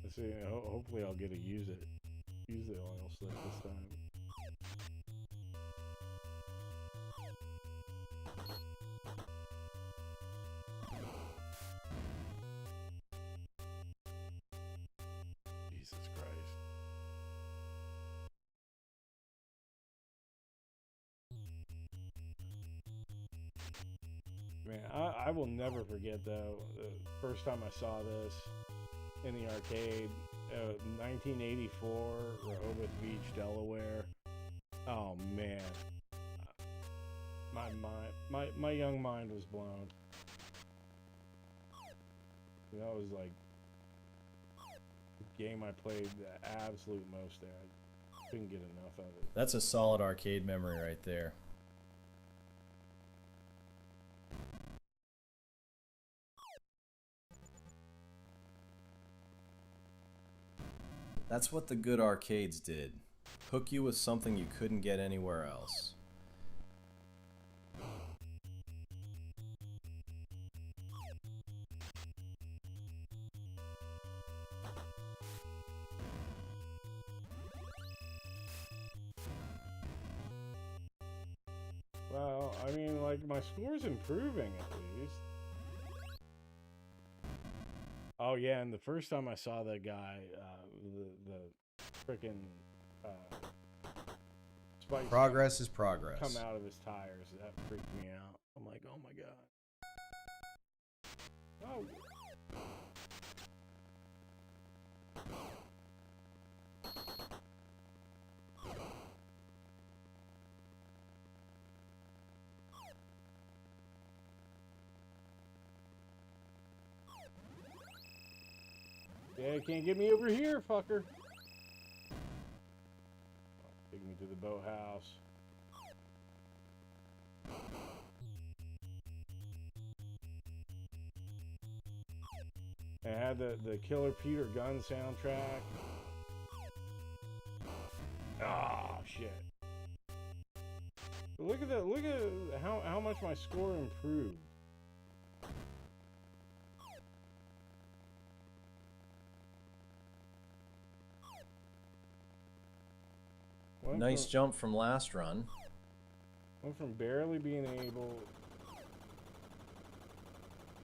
Let's see, hopefully I'll get to use the oil slick this time. Man, I will never forget, though, the first time I saw this in the arcade, 1984, Rehoboth Beach, Delaware. Oh, man. My young mind was blown. That was like the game I played the absolute most there. I couldn't get enough of it. That's a solid arcade memory right there. That's what the good arcades did. Hook you with something you couldn't get anywhere else. Well, I mean, like, my score's improving at least. Oh, yeah, and the first time I saw that guy, the freaking spikes Progress is progress. come out of his tires, that freaked me out. I'm like, oh my god. Oh. Yeah, can't get me over here, fucker. Take me to the boathouse. It had the Killer Peter Gunn soundtrack. Ah, shit. Look at that! Look at how much my score improved. Nice jump from last run. Went from barely being able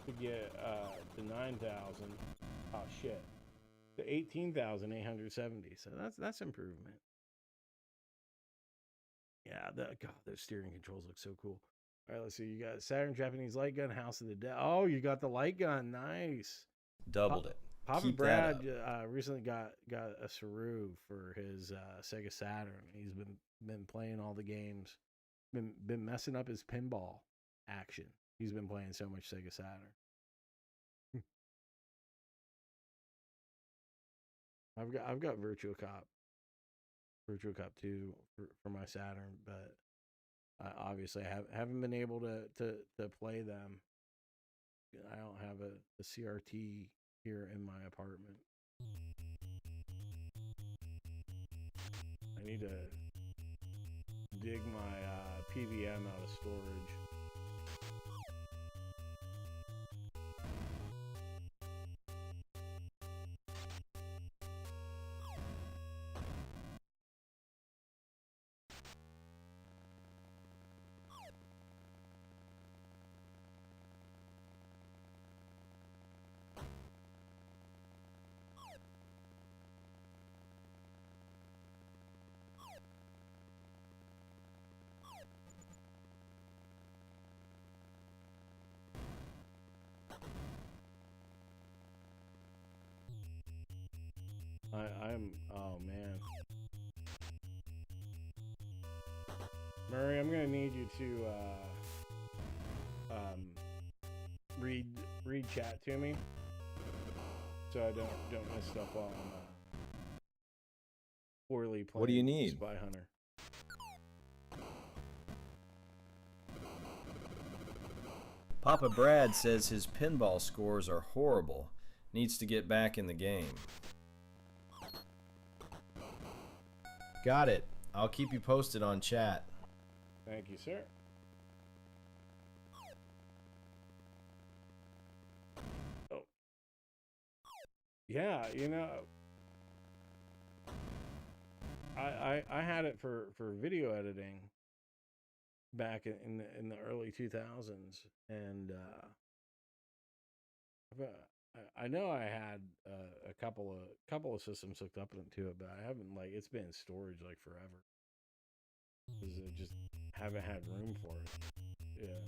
to get to 9,000. Oh shit! To 18,870. So that's improvement. Yeah, God, those steering controls look so cool. All right, let's see. You got Saturn Japanese light gun, House of the Dead. Oh, you got the light gun. Nice. Doubled it. Papa Keep Brad recently got a Saru for his Sega Saturn. He's been playing all the games. Been messing up his pinball action. He's been playing so much Sega Saturn. I've got Virtua Cop 2 for my Saturn, but obviously I haven't been able to play them. I don't have a CRT here in my apartment. I need to dig my PVM out of storage. Oh man. Murray, I'm gonna need you to read chat to me, so I don't miss stuff while I'm poorly playing. What do you need? Spy Hunter. Papa Brad says his pinball scores are horrible. Needs to get back in the game. Got it. I'll keep you posted on chat. Thank you, sir. Oh. Yeah, you know, I had it for video editing back in the early 2000s, and I know I had a couple of systems hooked up to it, but I haven't, like, it's been in storage like forever. Because I just haven't had room for it. Yeah.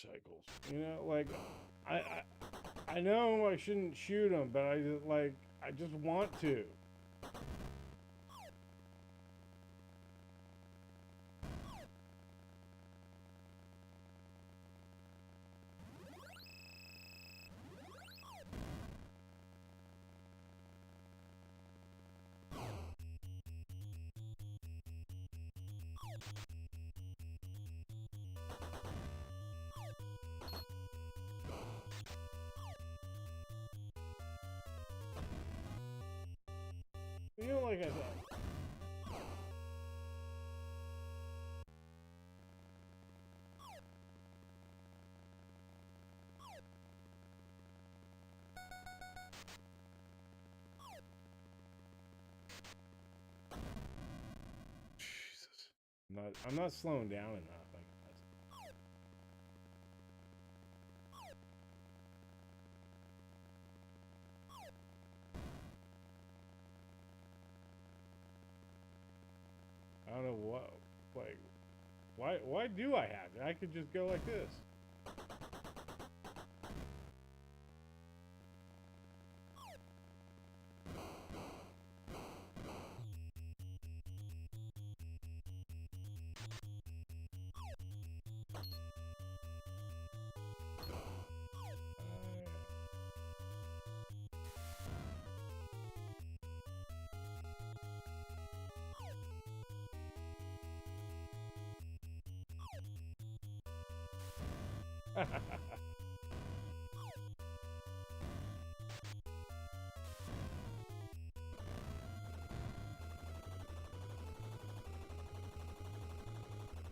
motorcycles. You know, like I know I shouldn't shoot them, but I just want to. You know, like I said. Jesus. I'm not slowing down enough, I guess. I don't know what, like, why do I have it? I could just go like this.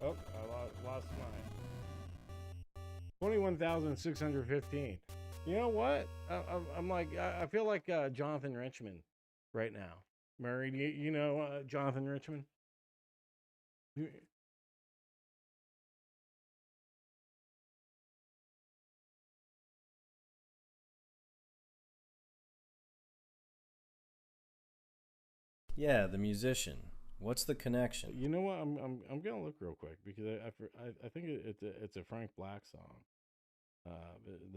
Oh, I lost mine. 21,615. You know what? I'm like, I feel like Jonathan Richman right now. Murray, do you know Jonathan Richman? Yeah, the musician. What's the connection? You know what? I'm gonna look real quick because I think it's a Frank Black song.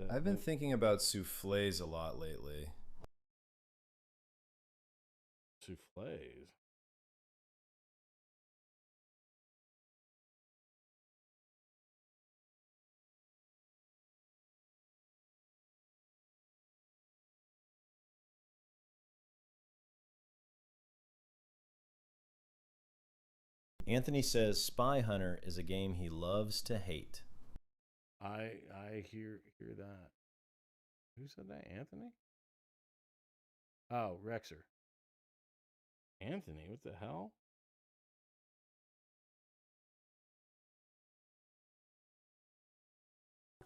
I've been thinking about souffles a lot lately. Souffles. Anthony says Spy Hunter is a game he loves to hate. I hear that. Who said that? Anthony? Oh, Rexer. Anthony, what the hell?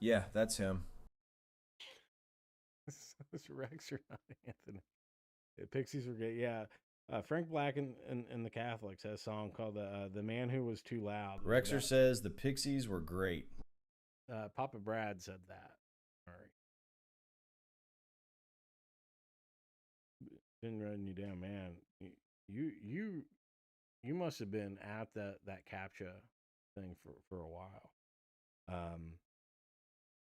Yeah, that's him. It's Rexer, not Anthony. Pixies were great. Yeah. Frank Black and the Catholics has a song called "The Man Who Was Too Loud." Rexer says the Pixies were great. Papa Brad said that. All right. Been running you down, man. You must have been at that CAPTCHA thing for a while.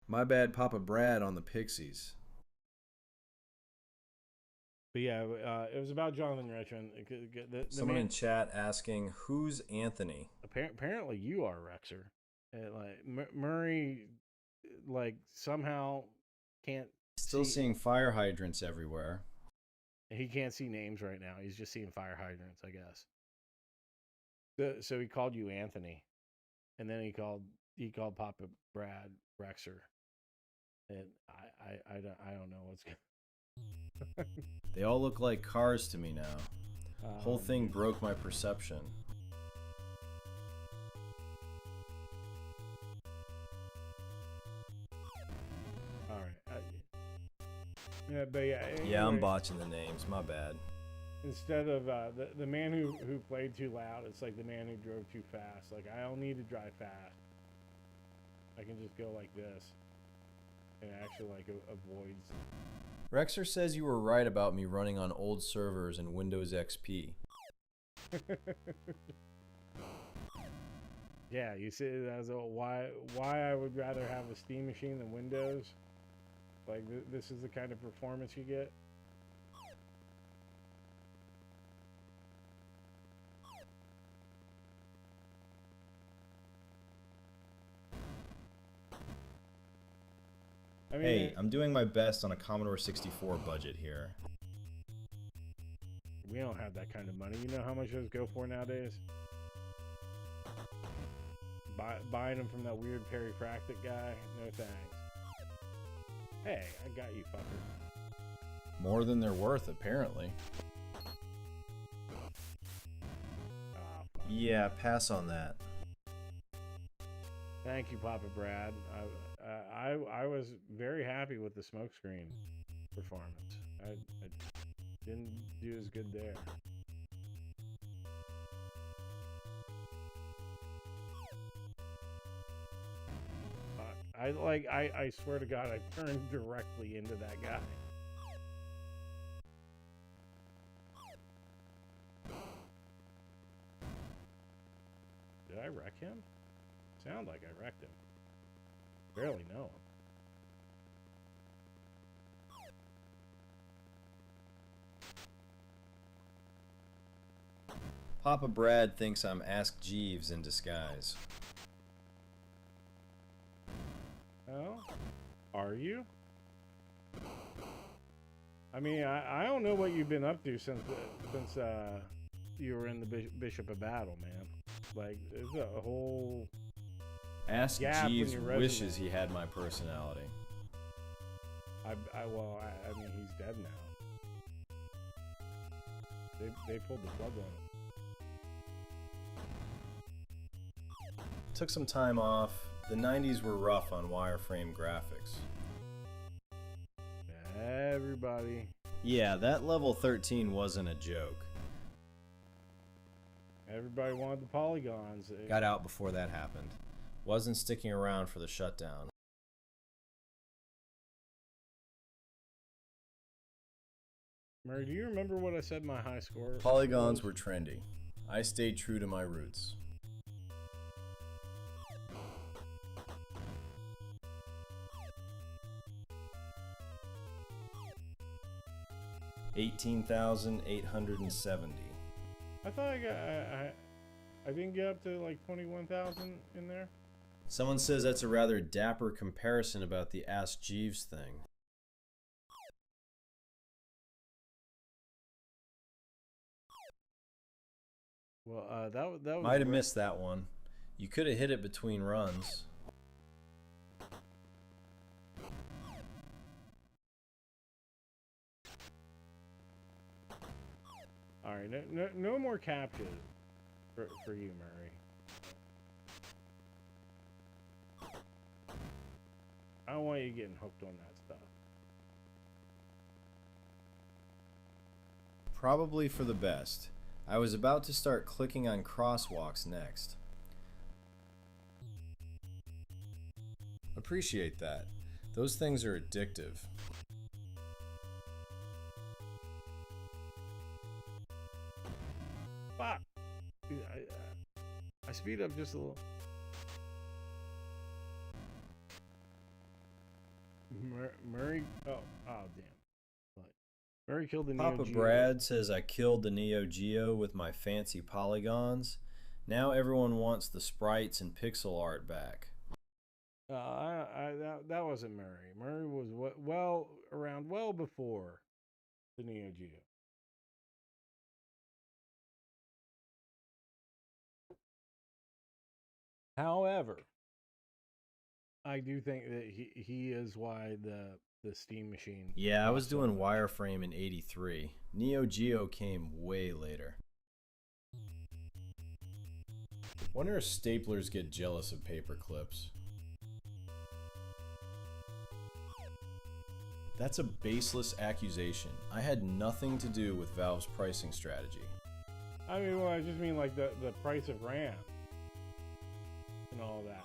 My bad, Papa Brad on the Pixies. But yeah, it was about Jonathan Richman. Someone in chat asking, "Who's Anthony?" Apparently, you are Rexer. Like Murray, like somehow can't. Still seeing fire hydrants everywhere. He can't see names right now. He's just seeing fire hydrants, I guess. So he called you Anthony, and then he called Papa Brad Rexer, and I don't know what's going. They all look like cars to me now. Whole thing broke my perception. All right. Yeah, but yeah. Anyway, yeah, I'm botching the names. My bad. Instead of the man who played too loud, it's like the man who drove too fast. Like, I don't need to drive fast. I can just go like this, and it actually like avoids. Rexer says you were right about me running on old servers in Windows XP. Yeah, you see, that's why I would rather have a Steam machine than Windows. Like this is the kind of performance you get. I mean, hey, I'm doing my best on a Commodore 64 budget here. We don't have that kind of money. You know how much those go for nowadays? Buying them from that weird Perifractic guy? No thanks. Hey, I got you, fucker. More than they're worth, apparently. Yeah, pass on that. Thank you, Papa Brad. I was very happy with the smokescreen performance. I didn't do as good there. I swear to God, I turned directly into that guy. Did I wreck him? Sound like I wrecked him. Barely know him. Papa Brad thinks I'm Ask Jeeves in disguise. Oh? Are you? I mean, I don't know what you've been up to since you were in the Bishop of Battle, man. Like, there's a whole... Ask Jeeves wishes he had my personality. I mean, he's dead now. They pulled the plug on him. Took some time off. The 90s were rough on wireframe graphics. Everybody. Yeah, that level 13 wasn't a joke. Everybody wanted the polygons. Got out before that happened. Wasn't sticking around for the shutdown. Murray, do you remember what I said my high score? Polygons were trendy. I stayed true to my roots. $18,870. I thought I didn't get up to like 21,000 in there. Someone says that's a rather dapper comparison about the Ask Jeeves thing. Well, that was might have missed that one. You could have hit it between runs. All right, no more captures for you, Murray. I don't want you getting hooked on that stuff. Probably for the best. I was about to start clicking on crosswalks next. Appreciate that. Those things are addictive. Fuck! I speed up just a little. Murray. Oh damn! What? Murray killed the Neo Geo. Papa Brad says I killed the Neo Geo with my fancy polygons. Now everyone wants the sprites and pixel art back. That wasn't Murray. Murray was around well before the Neo Geo. However, I do think that he is why the Steam machine. Yeah, I was doing wireframe in '83. Neo Geo came way later. Wonder if staplers get jealous of paper clips. That's a baseless accusation. I had nothing to do with Valve's pricing strategy. I mean, well, I just mean like the price of RAM and all that.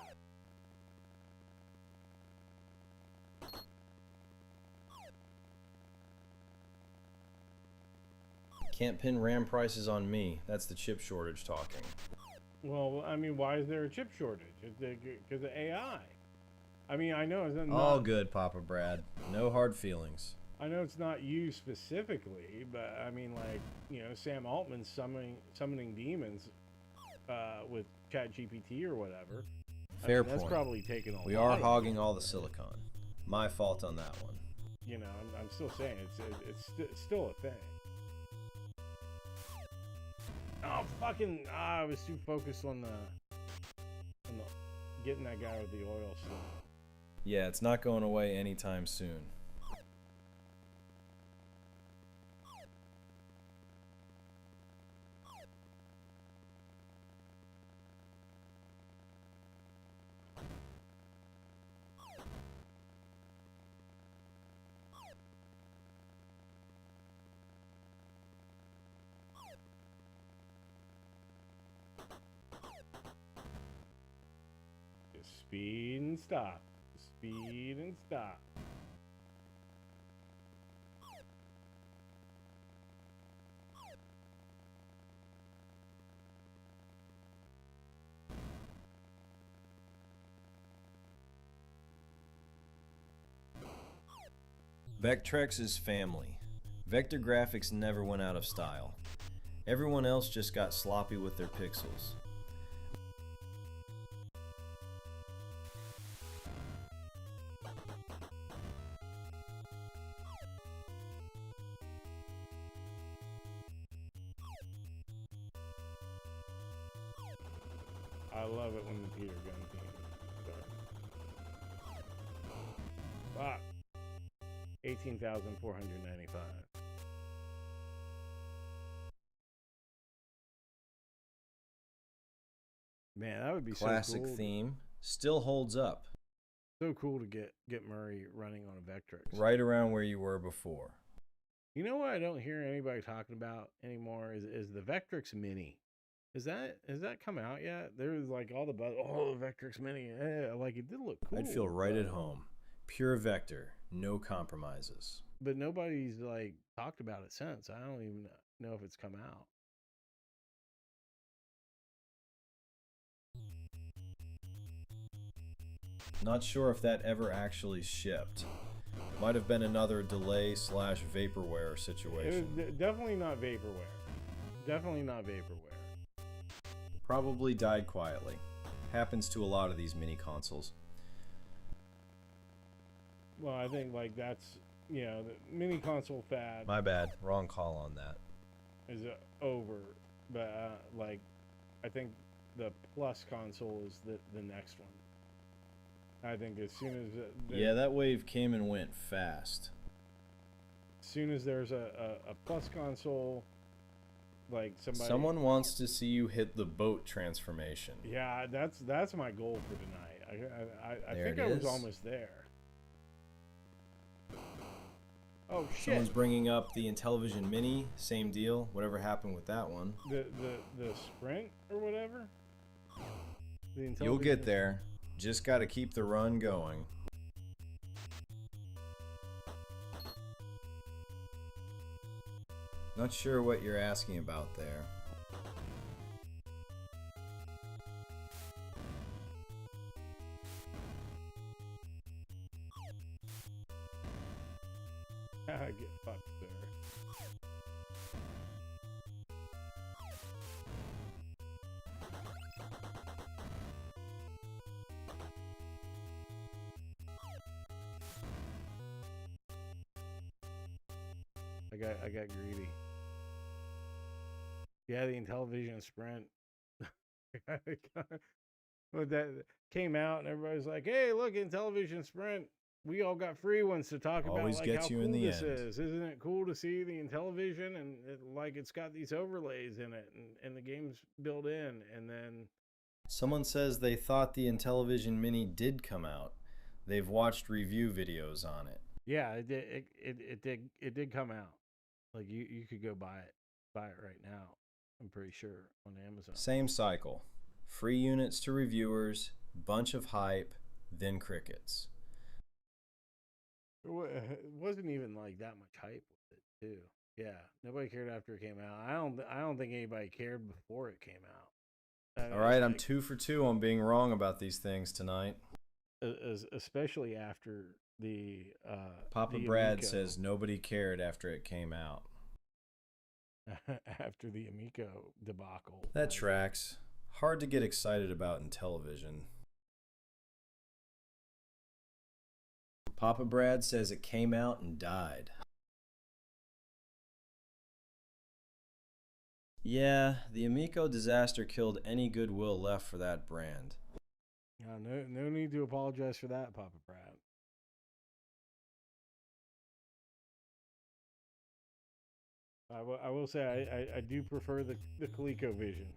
Can't pin RAM prices on me. That's the chip shortage talking. Well, I mean, why is there a chip shortage? Because of AI. I mean, I know it's not all good, Papa Brad. No hard feelings. I know it's not you specifically, but I mean, like, you know, Sam Altman summoning demons with ChatGPT or whatever. Fair point. That's probably taken a We lot are hogging all the silicon. My fault on that one. You know, I'm still saying it's still a thing. Oh, fucking! I was too focused on the getting that guy with the oil stuff. Yeah, it's not going away anytime soon. Speed and stop. Speed and stop. Vectrex is family. Vector graphics never went out of style. Everyone else just got sloppy with their pixels. I love it when the Peter gun team starts. Fuck. 18,495. Man, that would be classic so cool. Theme. Still holds up. So cool to get Murray running on a Vectrex. Right around where you were before. You know what I don't hear anybody talking about anymore is the Vectrex Mini. Has that come out yet? There was like all the buzz. Oh, the Vectrex Mini. Like it did look cool. I'd feel right at home. Pure Vector. No compromises. But nobody's like talked about it since. I don't even know if it's come out. Not sure if that ever actually shipped. Might have been another delay/vaporware situation. It was definitely not vaporware. Definitely not vaporware. Probably died quietly. Happens to a lot of these mini consoles. Well, I think like that's, you know, the mini console fad. My bad. Wrong call on that. Is over. But like, I think the Plus console is the next one. I think as soon as yeah, that wave came and went fast. As soon as there's a Plus console, like someone wants to see you hit the boat transformation. Yeah, that's my goal for tonight. I think I was almost there. Oh shit! Someone's bringing up the Intellivision Mini. Same deal. Whatever happened with that one? The Sprint or whatever. You'll get there. Just got to keep the run going. Not sure what you're asking about there. Get fucked, sir. I got greedy. Yeah, the Intellivision Sprint. But that came out and everybody's like, "Hey, look, Intellivision Sprint. We all got free ones to talk about. Always like gets how you cool in the this end. is. Isn't it cool to see the Intellivision and like it's got these overlays in it and the game's built in?" And then someone says they thought the Intellivision Mini did come out. They've watched review videos on it. Yeah, it did come out. Like you could go buy it right now. I'm pretty sure on Amazon. Same cycle. Free units to reviewers, bunch of hype, then crickets. It wasn't even like that much hype with it too. Yeah, nobody cared after it came out. I don't think anybody cared before it came out. All right, I'm 2 for 2 on being wrong about these things tonight. Especially after the Papa the Brad Amico. says nobody cared after it came out. After the Amico debacle. That tracks. Hard to get excited about in television. Papa Brad says it came out and died. Yeah, the Amico disaster killed any goodwill left for that brand. No need to apologize for that, Papa Brad. I will say I do prefer the ColecoVision.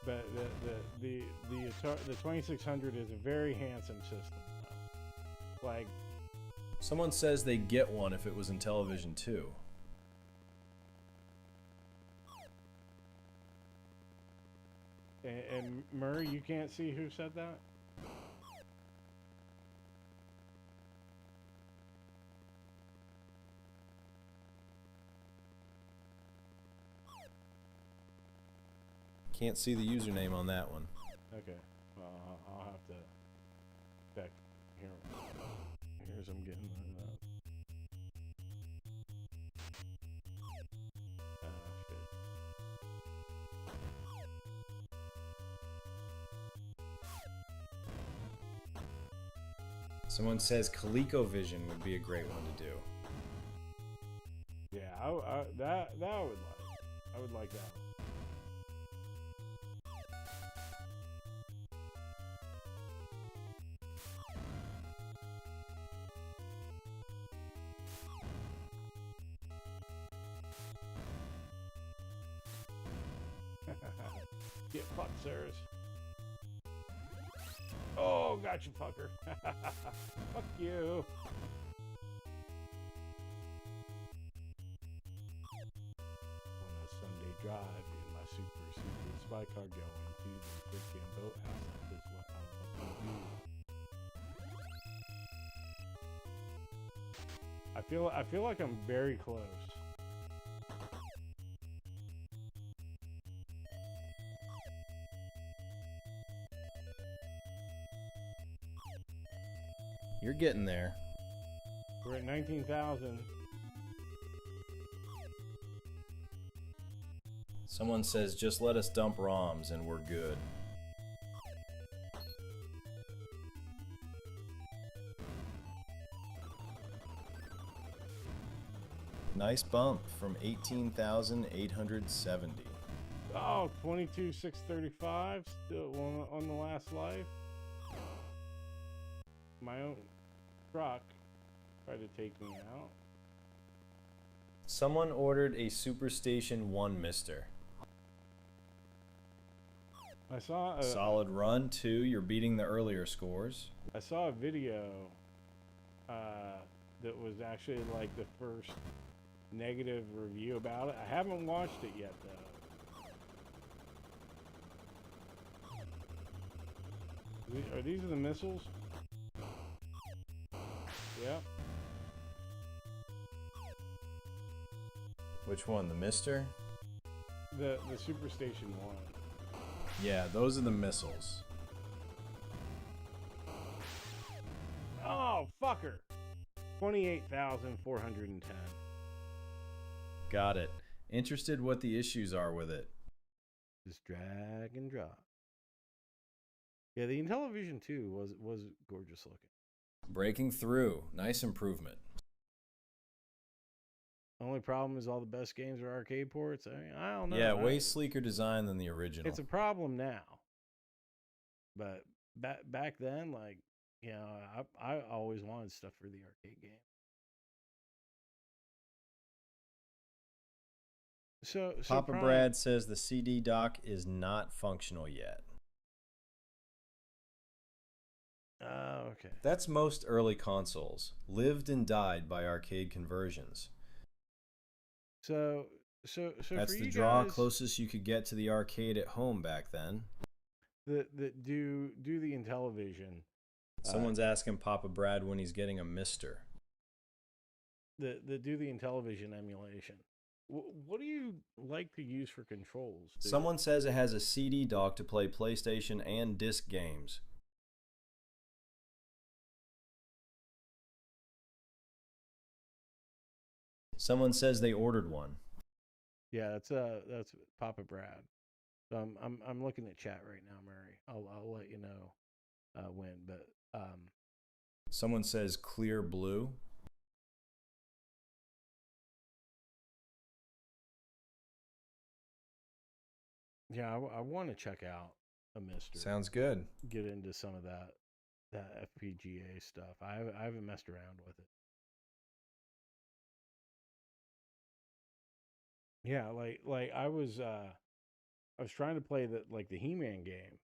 But the 2600 is a very handsome system. Like, someone says they'd get one if it was in television too. And Murray, you can't see who said that? Can't see the username on that one. Okay. Well, I'll have to check here. Here's I'm getting that up. Shit. Someone says ColecoVision would be a great one to do. Yeah, that I would like. I would like that one. Get fucked, sirs. Oh, gotcha, fucker. Fuck you. On a Sunday drive in my super spy car going to the quick camp boathouse. That is what I want to do. I feel like I'm very close. You're getting there. We're at 19,000. Someone says just let us dump ROMs and we're good. Nice bump from 18,870. Oh, 22,635 still on the last life. My own truck tried to take me out. Someone ordered a Superstation 1 Mister. I saw a solid run, 2. You're beating the earlier scores. I saw a video that was actually like the first negative review about it. I haven't watched it yet though. Are these the missiles? Yep. Which one, the Mister? The Superstation 1. Yeah, those are the missiles. Oh, fucker. 28,410. Got it. Interested what the issues are with it. Just drag and drop. Yeah, the Intellivision 2 was gorgeous looking. Breaking through. Nice improvement. Only problem is all the best games are arcade ports. I mean, I don't know. Yeah, way sleeker design than the original. It's a problem now. But back then, like, you know, I always wanted stuff for the arcade game. So Papa Brad says the CD dock is not functional yet. Okay. That's most early consoles. Lived and died by arcade conversions. So that's for the you draw guys, closest you could get to the arcade at home back then. That do the Intellivision. Someone's asking Papa Brad when he's getting a Mister. that do the Intellivision emulation. What do you like to use for controls? Someone says it has a CD dock to play PlayStation and disc games. Someone says they ordered one. Yeah, that's Papa Brad. So I'm looking at chat right now, Murray. I'll let you know when, but Someone says clear blue. yeah, I want to check out a Mister. Sounds good. Get into some of that FPGA stuff. I haven't messed around with it. Yeah, like I was trying to play the He-Man game,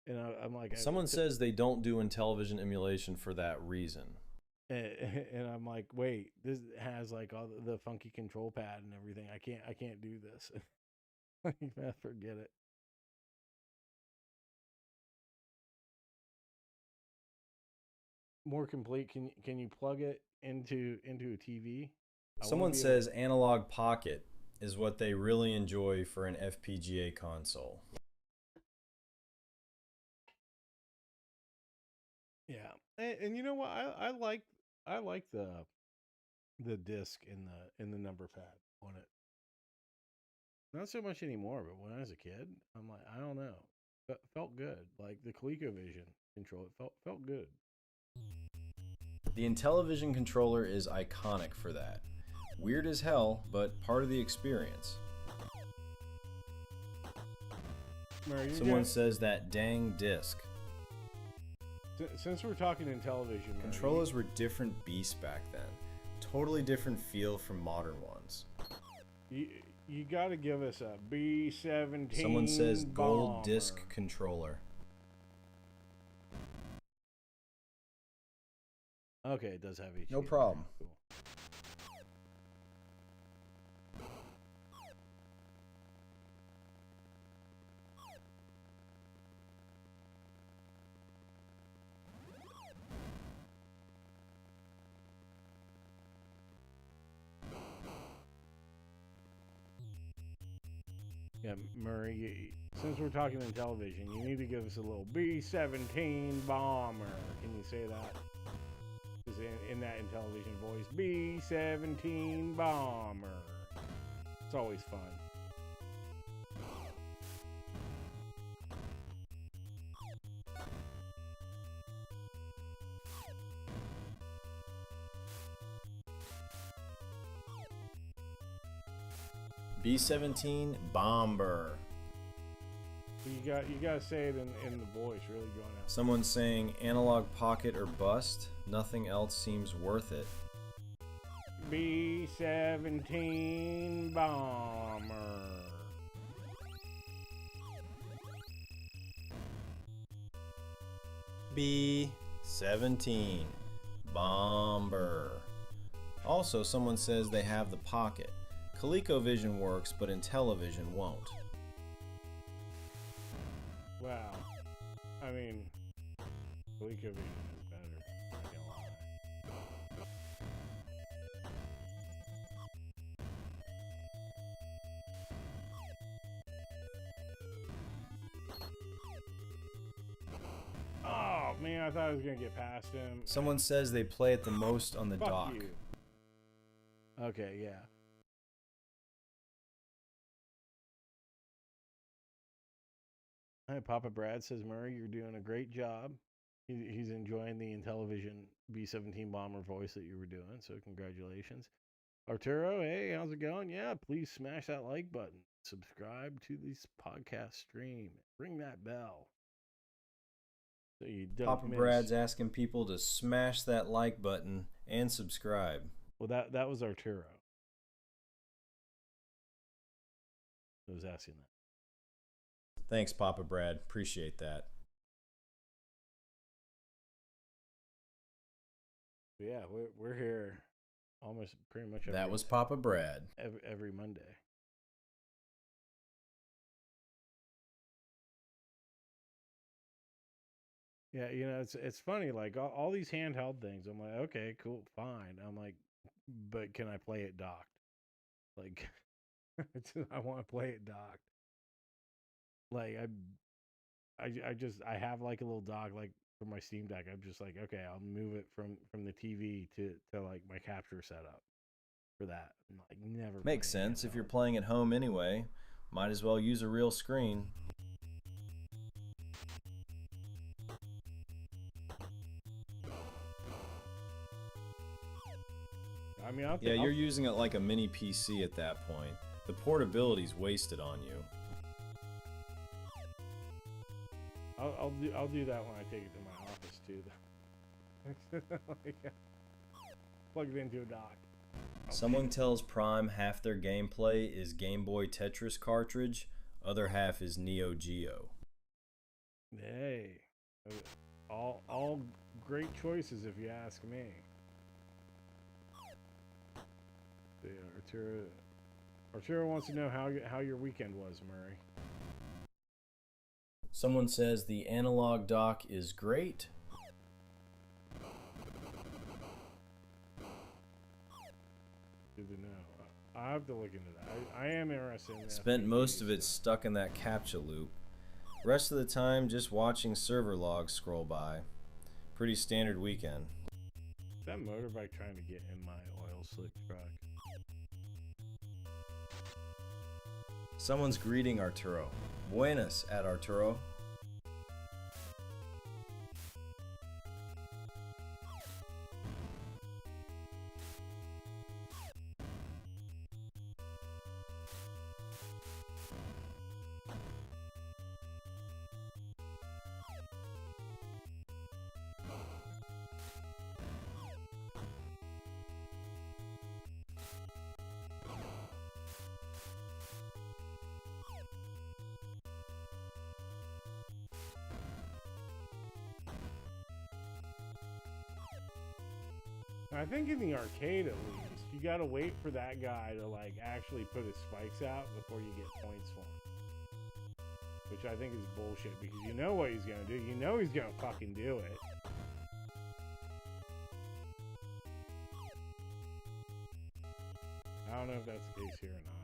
and I'm like, Someone says they don't do Intellivision emulation for that reason. And I'm like, wait, this has like all the funky control pad and everything. I can't do this. Forget it. More complete. Can you plug it into a TV? Someone says Analog Pocket is what they really enjoy for an FPGA console. Yeah, and you know what? I like the disc in the number pad on it. Not so much anymore, but when I was a kid, I'm like, I don't know, felt good. Like the ColecoVision control, it felt good. The Intellivision controller is iconic for that. Weird as hell, but part of the experience. Someone says that dang disc. Since we're talking Intellivision, controllers were different beasts back then. Totally different feel from modern ones. You got to give us a B17. Someone says gold disc controller. Okay, it does have HDMI. No problem. Cool. Yeah, Murray, since we're talking Intellivision, you need to give us a little B-17 bomber. Can you say that? Because in that Intellivision voice, B-17 bomber. It's always fun. B-17 bomber. You gotta say it in the voice, really going out. Someone's saying Analog Pocket or bust. Nothing else seems worth it. B-17 bomber. B-17 bomber. Also, someone says they have the Pocket. ColecoVision works, but Intellivision won't. Wow. I mean, ColecoVision is better. Not gonna lie. Oh man, I thought I was gonna get past him. Someone says they play it the most on the Fuck dock. you. Okay, yeah. Hey, Papa Brad says, Murray, you're doing a great job. He's enjoying the Intellivision B-17 bomber voice that you were doing, so congratulations. Arturo, hey, how's it going? Yeah, please smash that like button. Subscribe to this podcast stream. Ring that bell. So you don't Papa miss. Brad's asking people to smash that like button and subscribe. Well, that was Arturo. I was asking that. Thanks, Papa Brad. Appreciate that. Yeah, we're here almost pretty much every, That was Papa Brad. every Monday. Yeah, you know, it's funny, like all these handheld things. I'm like, okay, cool, fine. I'm like, but can I play it docked? Like, I want to play it docked. Like I have like a little dock like for my Steam Deck. I'm just like, okay, I'll move it from the TV to like my capture setup for that. I'm like never. Makes sense if you're playing at home anyway. Might as well use a real screen. I mean, yeah, you're using it like a mini PC at that point. The portability's wasted on you. I'll do that when I take it to my office too. Like, plug it into a dock. Someone tells Prime half their gameplay is Game Boy Tetris cartridge, other half is Neo Geo. Hey, all great choices if you ask me. Yeah, Arturo wants to know how your weekend was, Murray. Someone says the analog dock is great. Good to know. I have to look into that. I am interested in that. Spent most of it stuck in that CAPTCHA loop. Rest of the time just watching server logs scroll by. Pretty standard weekend. That motorbike trying to get in my oil slick truck. Someone's greeting Arturo. Buenas at Arturo. I think in the arcade at least, you gotta wait for that guy to like actually put his spikes out before you get points for him. Which I think is bullshit because you know what he's gonna do. You know he's gonna fucking do it. I don't know if that's the case here or not.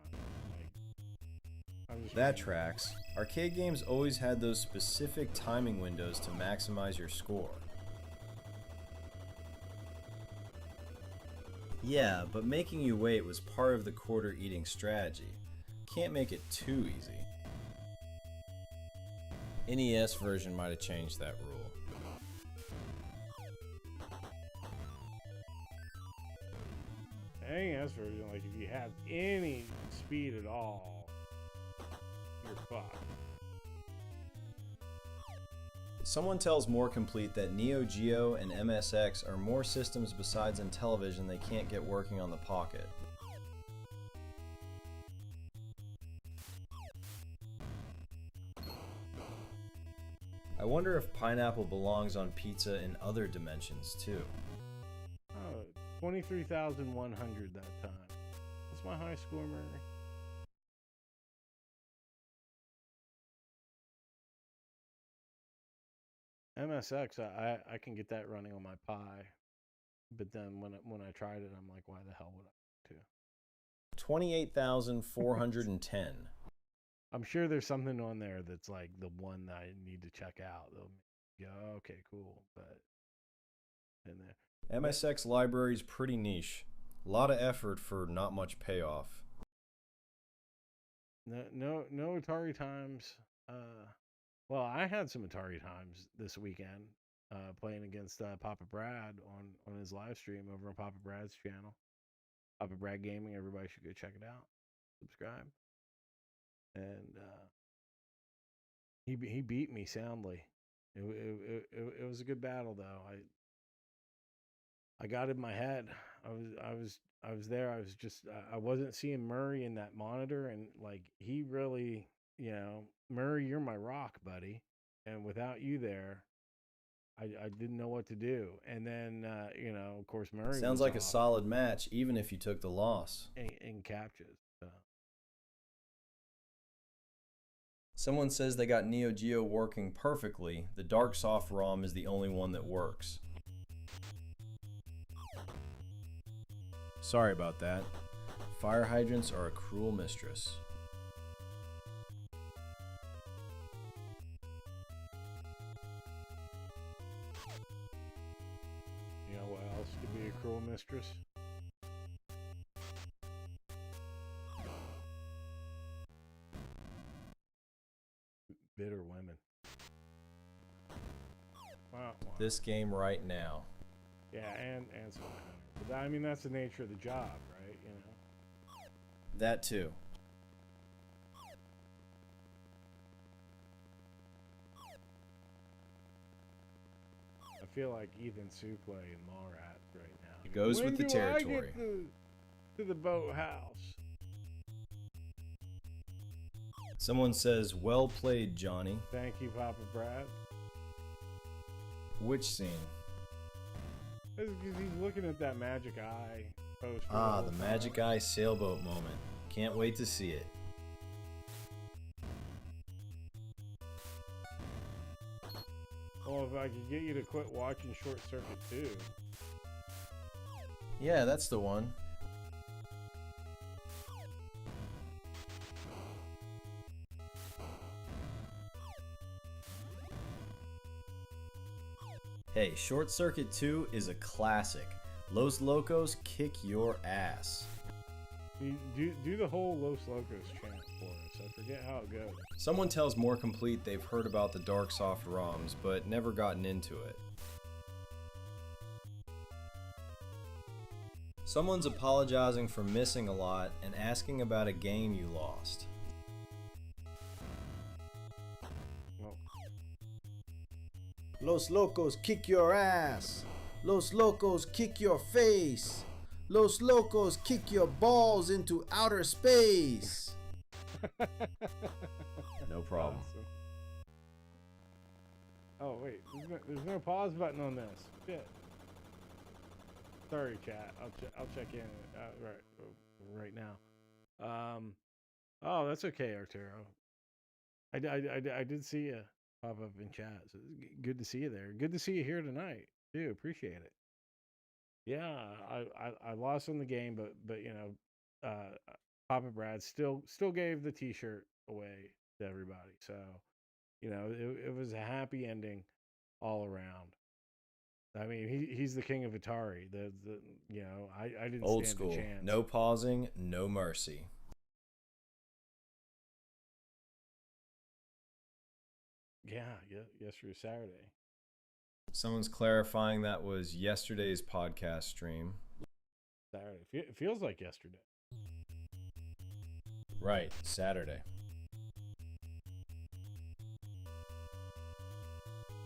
Like, that tracks. Arcade games always had those specific timing windows to maximize your score. Yeah, but making you wait was part of the quarter eating strategy. Can't make it too easy. NES version might have changed that rule. NES version, like if you have any speed at all, you're fucked. Someone tells More Complete that Neo Geo and MSX are more systems besides Intellivision they can't get working on the Pocket. I wonder if pineapple belongs on pizza in other dimensions too. Oh, 23,100 that time. That's my high score, Murray. MSX, I can get that running on my Pi, but then when I tried it, I'm like, why the hell would I to? 28,410. I'm sure there's something on there that's like the one that I need to check out. They'll go, okay, cool, but in there. MSX library's pretty niche. A lot of effort for not much payoff. No Atari times. Well, I had some Atari times this weekend, playing against Papa Brad on his live stream over on Papa Brad's channel. Papa Brad Gaming, everybody should go check it out. Subscribe. And he beat me soundly. It was a good battle though. I got in my head. I was there. I was just I wasn't seeing Murray in that monitor, and like he really, you know, Murray, you're my rock, buddy. And without you there, I didn't know what to do. And then you know, of course, Murray sounds like a solid match, even if you took the loss. In captures. Someone says they got Neo Geo working perfectly. The Dark Soft ROM is the only one that works. Sorry about that. Fire hydrants are a cruel mistress. You know what else could be a cruel mistress? Bitter women. Wow. This game right now. Yeah, and so but I mean, that's the nature of the job, right? You know. That too. I feel like Ethan Suplee in Mallrats right now. It goes with the territory. I get to the boathouse? Someone says, "Well played, Johnny." Thank you, Papa Brad. Which scene? Because he's looking at that magic eye poster. Ah, the magic eye sailboat moment. Can't wait to see it. Well, if I could get you to quit watching Short Circuit 2. Yeah, that's the one. Hey, Short Circuit 2 is a classic. Los Locos kick your ass. Do the whole Los Locos chant for us. I forget how it goes. Someone tells More Complete they've heard about the Dark Soft ROMs, but never gotten into it. Someone's apologizing for missing a lot and asking about a game you lost. Well, Los Locos kick your ass. Los Locos kick your face. Los Locos kick your balls into outer space. No problem. Awesome. Oh wait, there's no pause button on this. Shit. Sorry, chat. I'll check in right now. Oh, that's okay, Arturo. I did see you pop up in chat. So good to see you there. Good to see you here tonight. Too. Appreciate it. Yeah, I lost on the game, but you know, Papa Brad still gave the T-shirt away to everybody. So, you know, it was a happy ending all around. I mean, he's the king of Atari. The you know, I didn't Old stand school. a chance. No pausing, no mercy. Yeah, yesterday, Saturday. Someone's clarifying that was yesterday's podcast stream. Saturday. It feels like yesterday. Right, Saturday.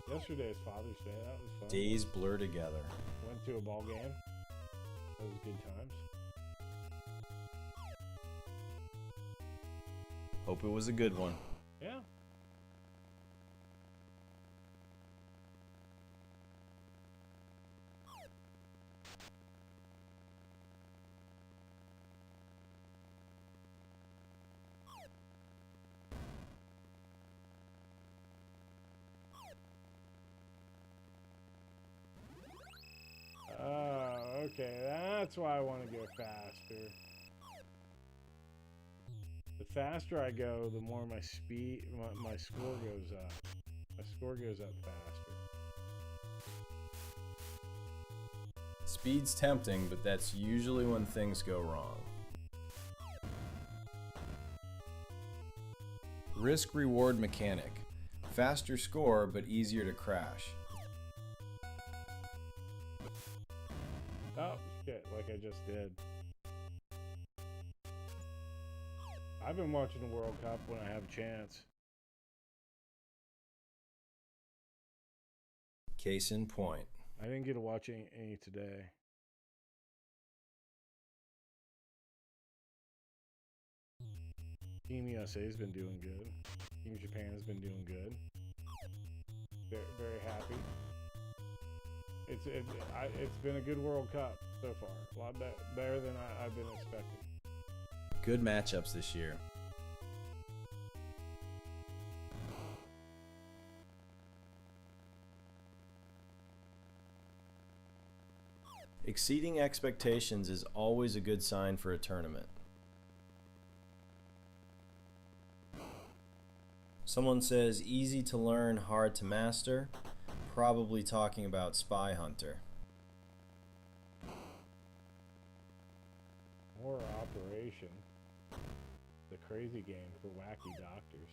Yesterday's Father's Day. That was fun. Days blur together. Went to a ball game. That was good times. Hope it was a good one. Yeah. Okay, that's why I want to go faster. The faster I go, the more my speed, my score goes up. My score goes up faster. Speed's tempting, but that's usually when things go wrong. Risk-reward mechanic. Faster score, but easier to crash. Oh, shit, like I just did. I've been watching the World Cup when I have a chance. Case in point. I didn't get to watch any today. Team USA has been doing good. Team Japan has been doing good. Very, very happy. It's been a good World Cup so far. A lot better than I've been expecting. Good matchups this year. Exceeding expectations is always a good sign for a tournament. Someone says easy to learn, hard to master. Probably talking about Spy Hunter. Or Operation. The crazy game for wacky doctors.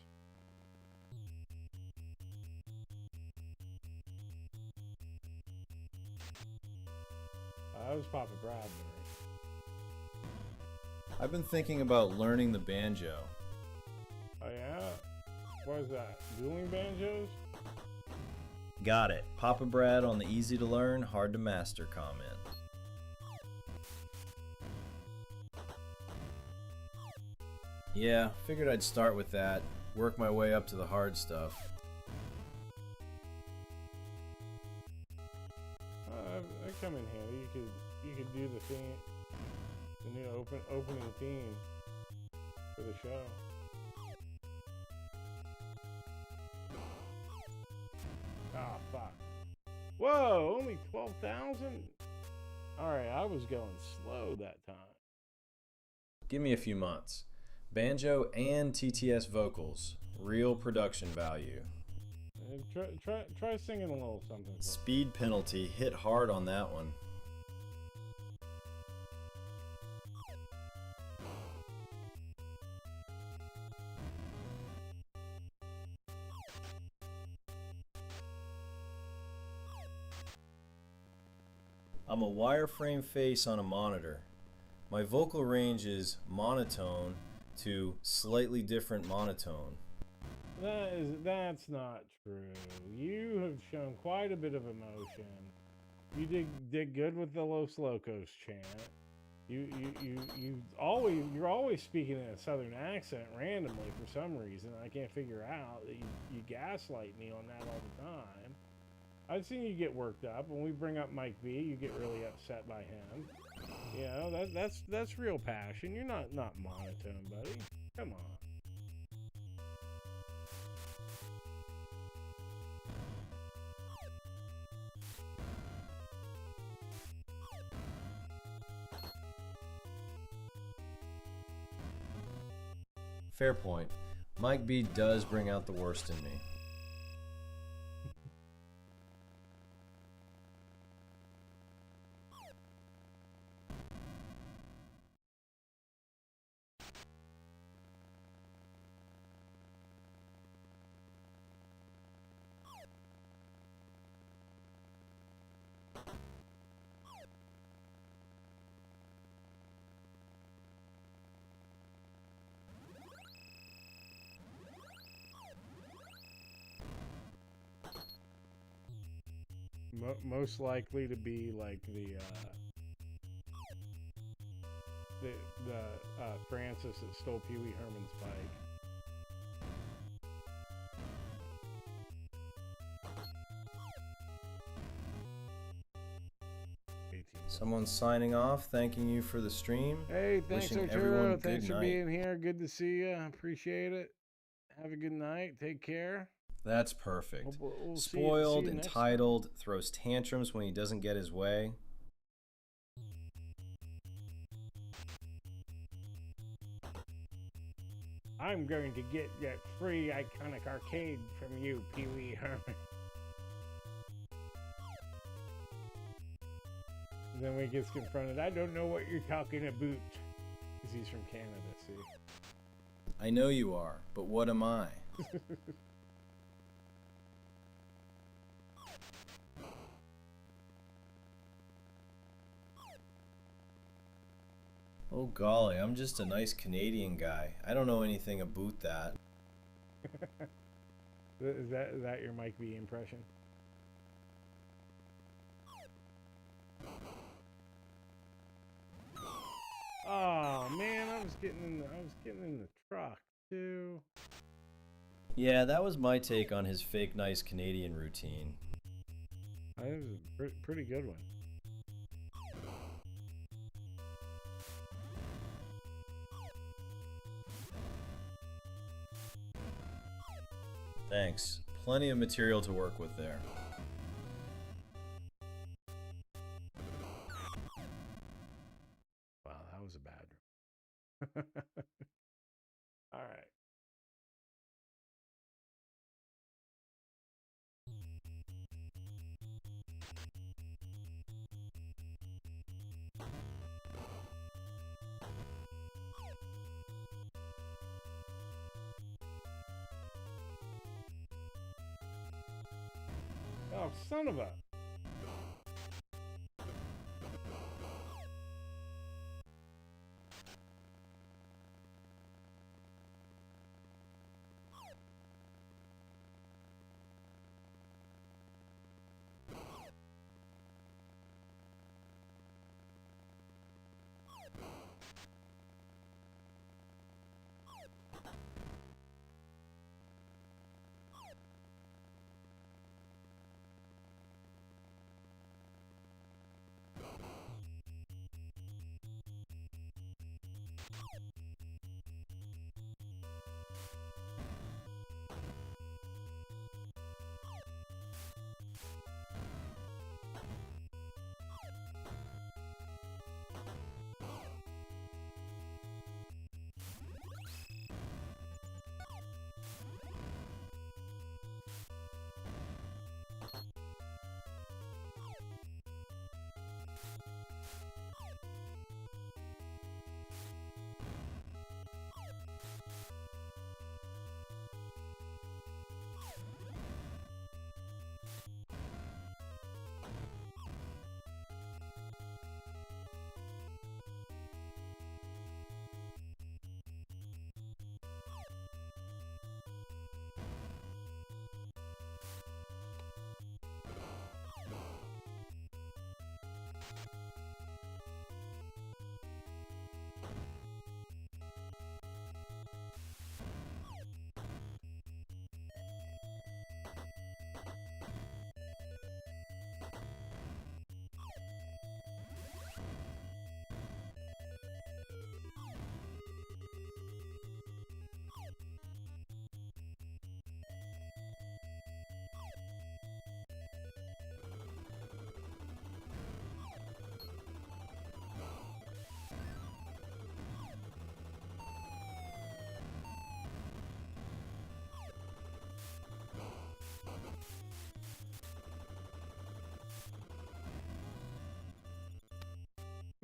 That was Papa Bradbury. I've been thinking about learning the banjo. Oh yeah? What is that? Dueling banjos? Got it. Papa Brad on the easy to learn, hard to master comment. Yeah, figured I'd start with that, work my way up to the hard stuff. That come in handy. You could do the theme, the new opening theme for the show. Ah, fuck. Whoa, only 12,000? Alright, I was going slow that time. Give me a few months. Banjo and TTS vocals. Real production value. Try singing a little something. Speed penalty hit hard on that one. I'm a wireframe face on a monitor. My vocal range is monotone to slightly different monotone. That's not true. You have shown quite a bit of emotion. You did good with the Los Locos chant. You're always speaking in a southern accent randomly for some reason. I can't figure out that you gaslight me on that all the time. I've seen you get worked up. When we bring up Mike B, you get really upset by him. You know, that's real passion. You're not monotone, buddy. Come on. Fair point. Mike B does bring out the worst in me. Most likely to be like the Francis that stole Pee Wee Herman's bike. Someone's signing off, thanking you for the stream. Hey, thanks, Wishing Arturo. everyone Thanks good for night. being here. Good to see you. Appreciate it. Have a good night. Take care. That's perfect. We'll Spoiled, see you next entitled, throws tantrums when he doesn't get his way. I'm going to get that free iconic arcade from you, Pee Wee Herman. Then when he gets confronted, I don't know what you're talking about. Because he's from Canada, see? I know you are, but what am I? Oh golly, I'm just a nice Canadian guy. I don't know anything about that. Is that your Mike B impression? Oh man, I was getting in the truck too. Yeah, that was my take on his fake nice Canadian routine. That was a pretty good one. Thanks. Plenty of material to work with there. All right. Oh, son of a...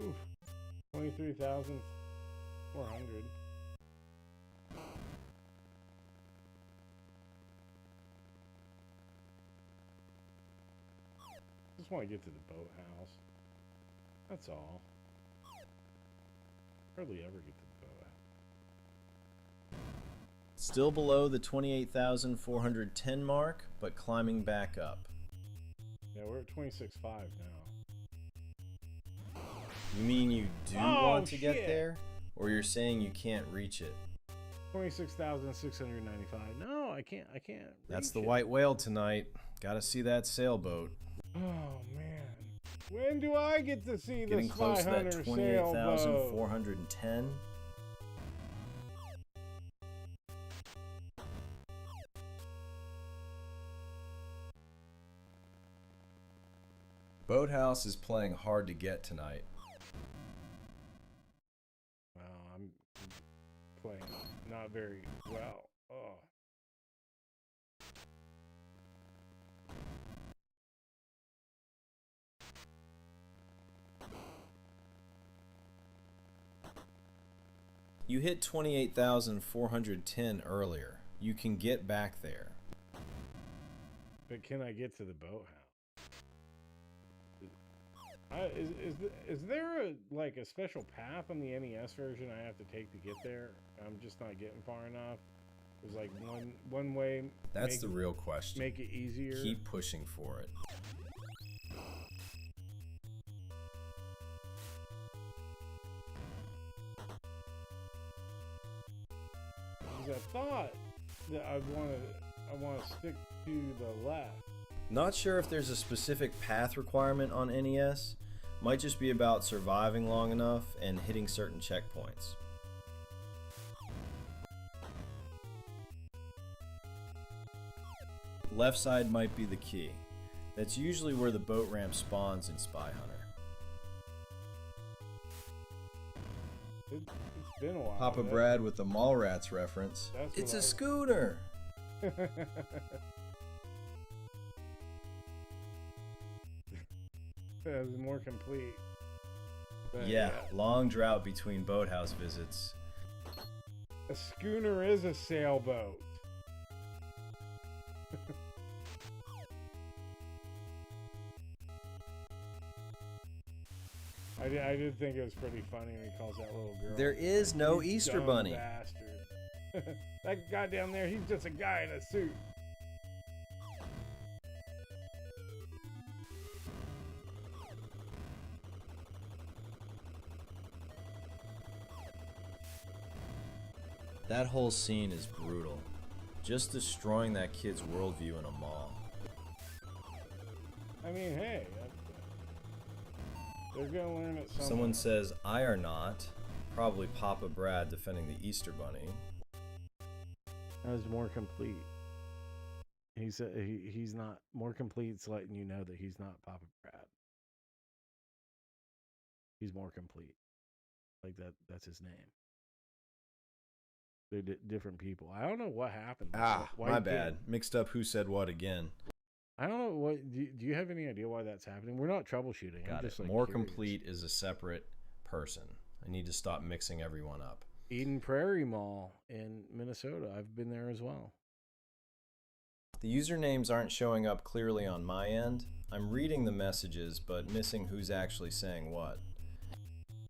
Oof. 23,400. Just want to get to the boathouse. That's all. Hardly ever get to the boathouse. Still below the 28,410 mark, but climbing back up. Yeah, we're at 26.5 now. You mean you do want to get there? Or you're saying you can't reach it? 26,695. No, I can't. That's the white whale tonight. Gotta see that sailboat. Oh, man. When do I get to see Getting the close to that sailboat? 28,410. Boathouse is playing hard to get tonight. I'm playing not very well. Oh. You hit 28,410 earlier. You can get back there. But can I get to the boathouse? Is there a special path on the NES version I have to take to get there? I'm just not getting far enough. There's like one way. That's the real question. Make it easier. Keep pushing for it. Because I thought that I want to stick to the left. Not sure if there's a specific path requirement on NES. Might just be about surviving long enough and hitting certain checkpoints. Left side might be the key. That's usually where the boat ramp spawns in Spy Hunter. It's been a while. Papa Brad with the Mallrats reference. It's a schooner. That was more complete. But, yeah, long drought between boathouse visits. A schooner is a sailboat. I did think it was pretty funny when he calls that little girl. There is no Easter Bunny. Bastard. That guy down there, he's just a guy in a suit. That whole scene is brutal. Just destroying that kid's worldview in a mall. I mean, hey, they're gonna learn it somewhere. Someone says, I are not. Probably Papa Brad defending the Easter Bunny. That was more complete. He said he's not more complete. It's letting you know that he's not Papa Brad. He's more complete. Like that's his name. They're different people. I don't know what happened. My bad. Mixed up who said what again. I don't know what. Do you have any idea why that's happening? We're not troubleshooting. Got it. Like, more curious. Complete is a separate person. I need to stop mixing everyone up. Eden Prairie Mall in Minnesota. I've been there as well. The usernames aren't showing up clearly on my end. I'm reading the messages, but missing who's actually saying what.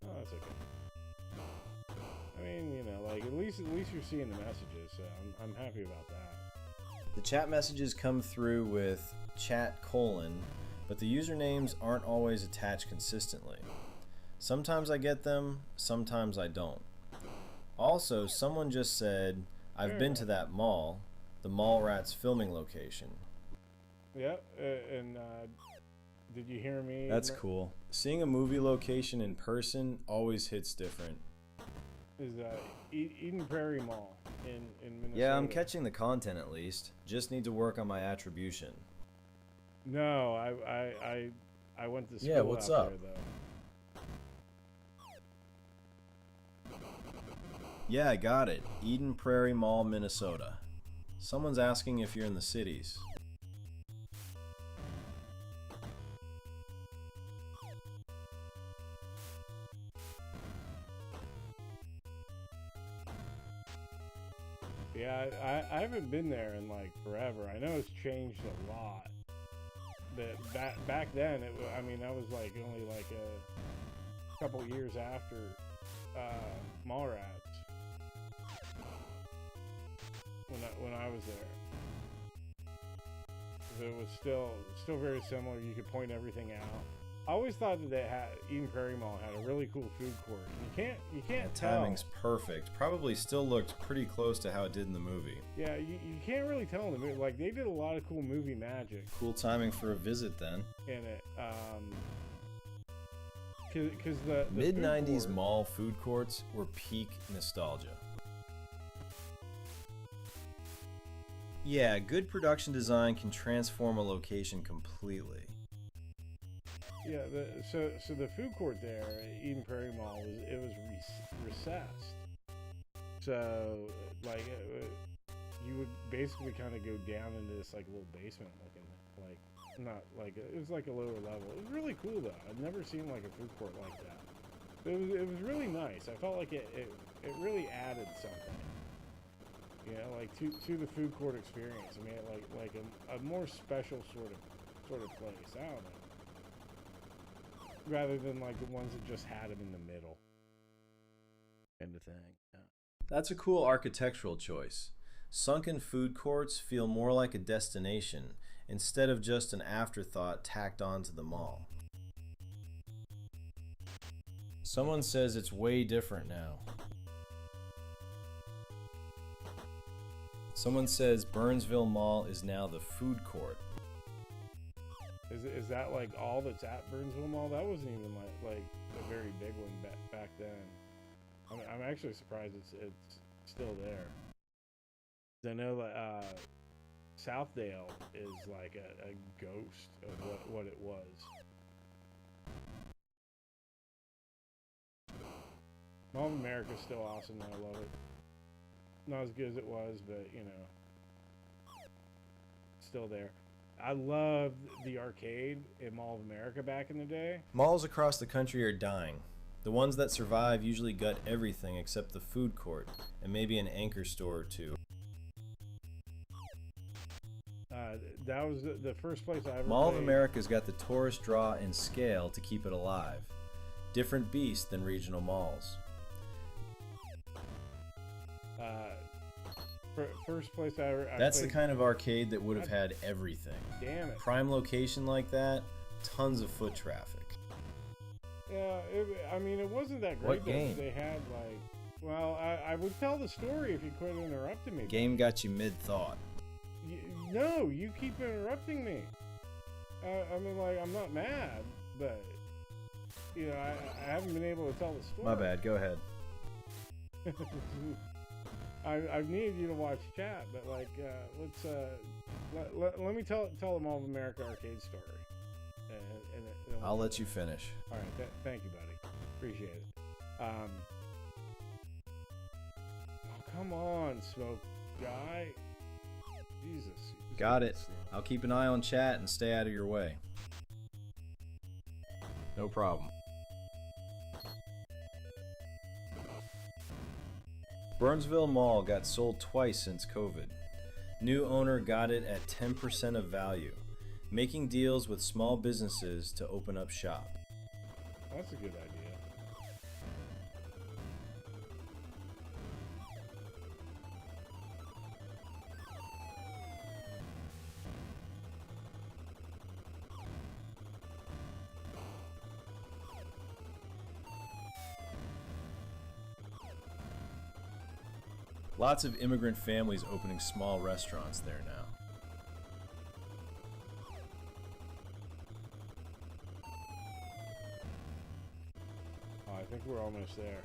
Oh, that's okay. I mean, you know, like at least you're seeing the messages, so I'm happy about that. The chat messages come through with chat : but the usernames aren't always attached consistently. Sometimes I get them, sometimes I don't. Also, someone just said, I've been to that mall, the Mallrats filming location. Yeah, and did you hear me? That's cool. Seeing a movie location in person always hits different. Is Eden Prairie Mall in Minnesota. Yeah, I'm catching the content at least. Just need to work on my attribution. No, I went to school. Yeah, what's out up? There, though. Yeah, I got it. Eden Prairie Mall, Minnesota. Someone's asking if you're in the cities. Yeah, I haven't been there in like forever. I know it's changed a lot. But back then, I mean, that was like only like a couple years after Mallrats. When I was there, so it was still very similar. You could point everything out. I always thought that they had Eden Prairie Mall had a really cool food court. You can't tell. Timing's perfect. Probably still looked pretty close to how it did in the movie. Yeah, you can't really tell in the movie. Like they did a lot of cool movie magic. Cool timing for a visit then. In it, because the mid '90s mall food courts were peak nostalgia. Yeah, good production design can transform a location completely. Yeah, so the food court there at Eden Prairie Mall was recessed. So like you would basically kind of go down into this like little basement looking, like not like it was like a lower level. It was really cool though. I've never seen like a food court like that. It was really nice. I felt like it really added something. You know, like to the food court experience. I mean, like a more special sort of place. I don't know. Rather than like the ones that just had them in the middle, kind of thing. Yeah. That's a cool architectural choice. Sunken food courts feel more like a destination instead of just an afterthought tacked onto the mall. Someone says it's way different now. Someone says Burnsville Mall is now the food court. Is that like all that's at Burnsville Mall? That wasn't even like a very big one back then. I'm actually surprised it's still there. I know that Southdale is like a ghost of what it was. Mall of America's still awesome. I love it. Not as good as it was, but you know, still there. I loved the arcade in Mall of America back in the day. Malls across the country are dying. The ones that survive usually gut everything except the food court and maybe an anchor store or two. That was the first place I ever Mall played. of America's got the tourist draw and scale to keep it alive. Different beast than regional malls. First place I ever. That's the kind of arcade that would have had everything. Damn it. Prime location like that, tons of foot traffic. Yeah, I mean, it wasn't that great. What game? They had like, well, I would tell the story if you quit interrupting me. Game got you mid-thought. No, you keep interrupting me. I mean, like, I'm not mad, but you know, I haven't been able to tell the story. My bad. Go ahead. I've needed you to watch chat, but like, let me tell the Mall of America arcade story. And I'll let you finish. All right, thank you, buddy. Appreciate it. Oh, come on, Smoke Guy. Jesus. Got it. I'll keep an eye on chat and stay out of your way. No problem. Burnsville Mall got sold twice since COVID. New owner got it at 10% of value, making deals with small businesses to open up shop. That's a good idea. Lots of immigrant families opening small restaurants there now. Oh, I think we're almost there.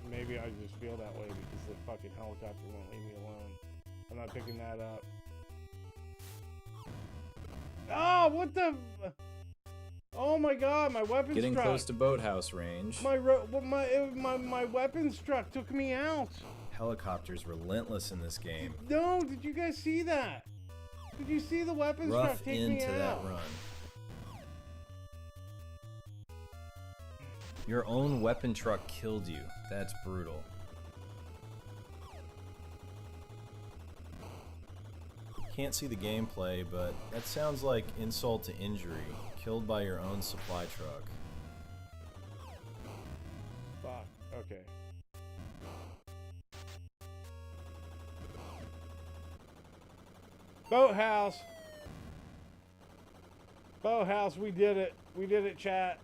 Maybe I just feel that way because the fucking helicopter won't leave me alone. I'm not picking that up. Oh, what the... Oh my god, my weapons Getting truck. close to boathouse range. My weapons truck took me out. Helicopter's relentless in this game. No, did you guys see that? Did you see the weapons truck Rough take me into out? that run. Your own weapon truck killed you. That's brutal. Can't see the gameplay, but that sounds like insult to injury. Killed by your own supply truck. Fuck, okay. Boathouse! Boathouse, we did it. We did it, chat.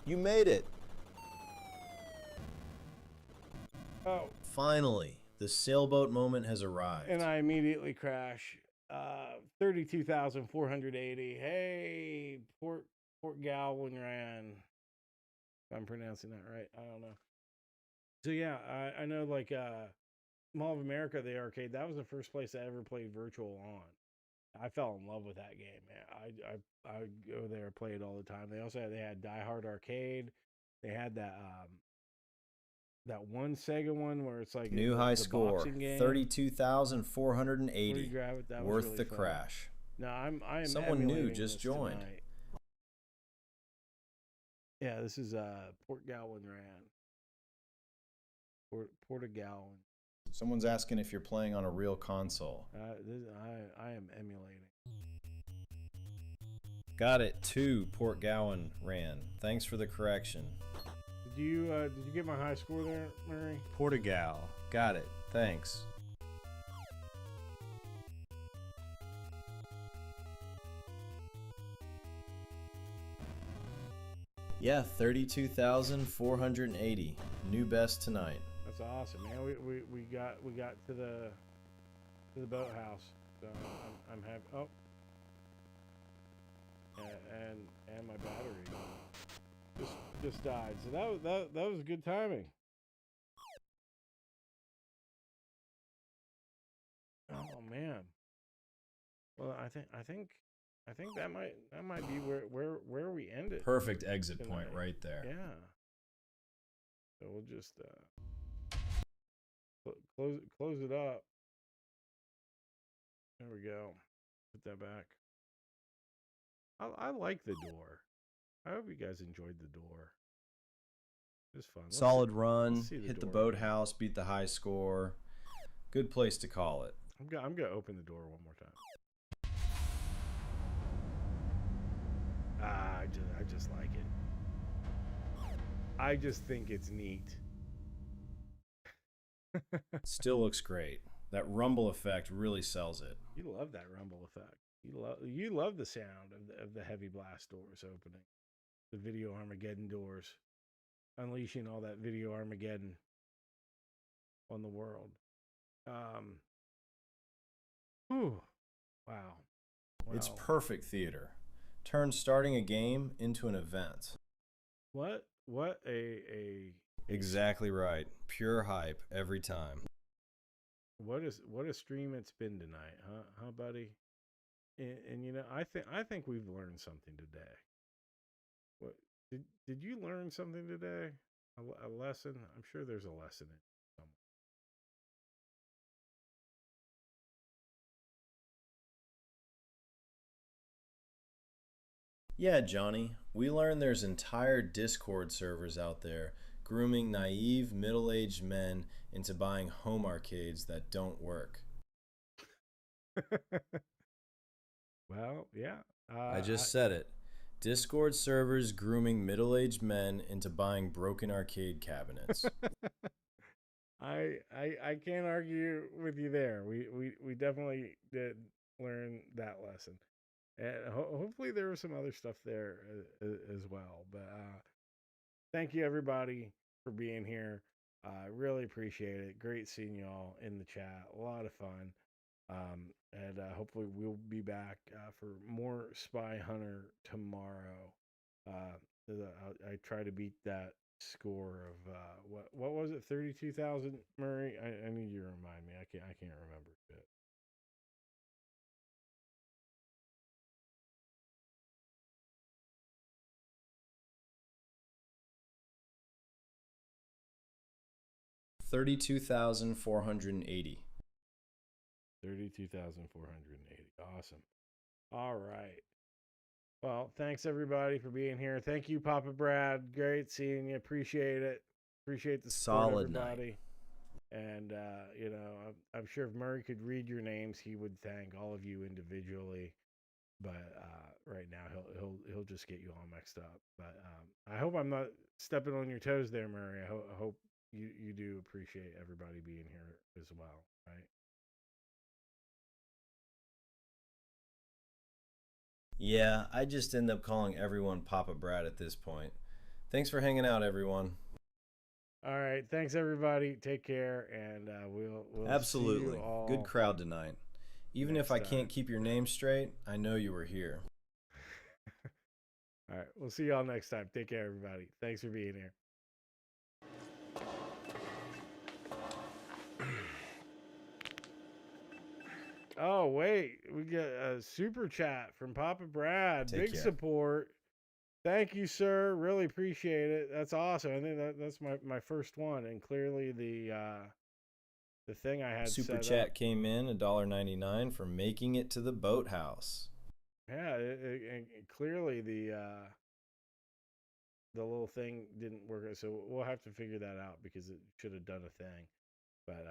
You made it! Oh. Finally, the sailboat moment has arrived. And I immediately crash. 32,480. Hey, Port Galwin ran. If I'm pronouncing that right, I don't know. So yeah, I know like Mall of America, the arcade, that was the first place I ever played virtual on. I fell in love with that game, man. I go there and play it all the time. They had Die Hard Arcade. They had that one Sega one where it's like new high score, 32,480. Worth really the fun. crash. No, I am. Someone new just joined. Tonight. Yeah, this is Port Galwin ran. Port Galwin. Someone's asking if you're playing on a real console. I am emulating. Got it. 2 Port Galwin ran. Thanks for the correction. Did you get my high score there, Murray? Portugal. Got it. Thanks. Yeah, 32,480. New best tonight. That's awesome, man. We got to the boathouse. So I'm happy. Oh. And my battery just died. So that was good timing. Oh man. Well, I think that might be where we end it. Perfect exit tonight. point right there. Yeah. So we'll just close it up. There we go. Put that back. I like the door. I hope you guys enjoyed the door. It was fun. Solid run. Hit the door. boathouse. Beat the high score. Good place to call it. I'm gonna open the door one more time. I just like it. I just think it's neat. Still looks great. That rumble effect really sells it. You love that rumble effect. You love the sound of the heavy blast doors opening, the video Armageddon doors, unleashing all that video Armageddon on the world. Whew. Wow. It's perfect theater. Turns starting a game into an event. What a Exactly right. Pure hype every time. what a stream it's been tonight, huh, buddy? And you know, I think we've learned something today. What did you learn something today? A lesson? I'm sure there's a lesson in it somewhere. Yeah, Johnny. We learned there's entire Discord servers out there grooming naive middle-aged men into buying home arcades that don't work. Well, yeah. I just said it. Discord servers grooming middle-aged men into buying broken arcade cabinets. I can't argue with you there. We definitely did learn that lesson, and hopefully there was some other stuff there as well. But thank you everybody for being here. I really appreciate it. Great seeing y'all in the chat. A lot of fun. And hopefully we'll be back for more Spy Hunter tomorrow. I try to beat that score of what was it, 32,000, Murray? I need you to remind me. I can't remember it. $32,480. 32,480. Awesome. All right. Well, thanks everybody for being here. Thank you, Papa Brad. Great seeing you. Appreciate it. Appreciate the support, Solid everybody. night. And you know, I'm sure if Murray could read your names, he would thank all of you individually. But right now, he'll just get you all mixed up. But I hope I'm not stepping on your toes there, Murray. I hope you do appreciate everybody being here as well, right? Yeah, I just end up calling everyone Papa Brad at this point. Thanks for hanging out, everyone. All right, thanks everybody. Take care, and we'll Absolutely. See you all Good crowd tonight. Even if I time. can't keep your name straight, I know you were here. All right, we'll see y'all next time. Take care, everybody. Thanks for being here. Oh, wait. We get a super chat from Papa Brad. Take Big care. support. Thank you, sir. Really appreciate it. That's awesome. I think that's my first one. And clearly the thing I had Super set chat up, came in $1.99 for making it to the boathouse. yeah, and clearly the little thing didn't work. So we'll have to figure that out because it should have done a thing. But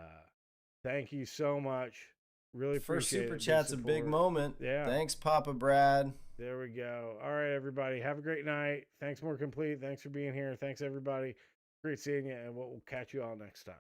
thank you so much. Really First appreciate super it. chat's a big moment. Yeah. Thanks, Papa Brad. There we go. All right, everybody. Have a great night. Thanks, More Complete. Thanks for being here. Thanks, everybody. Great seeing you, and we'll catch you all next time.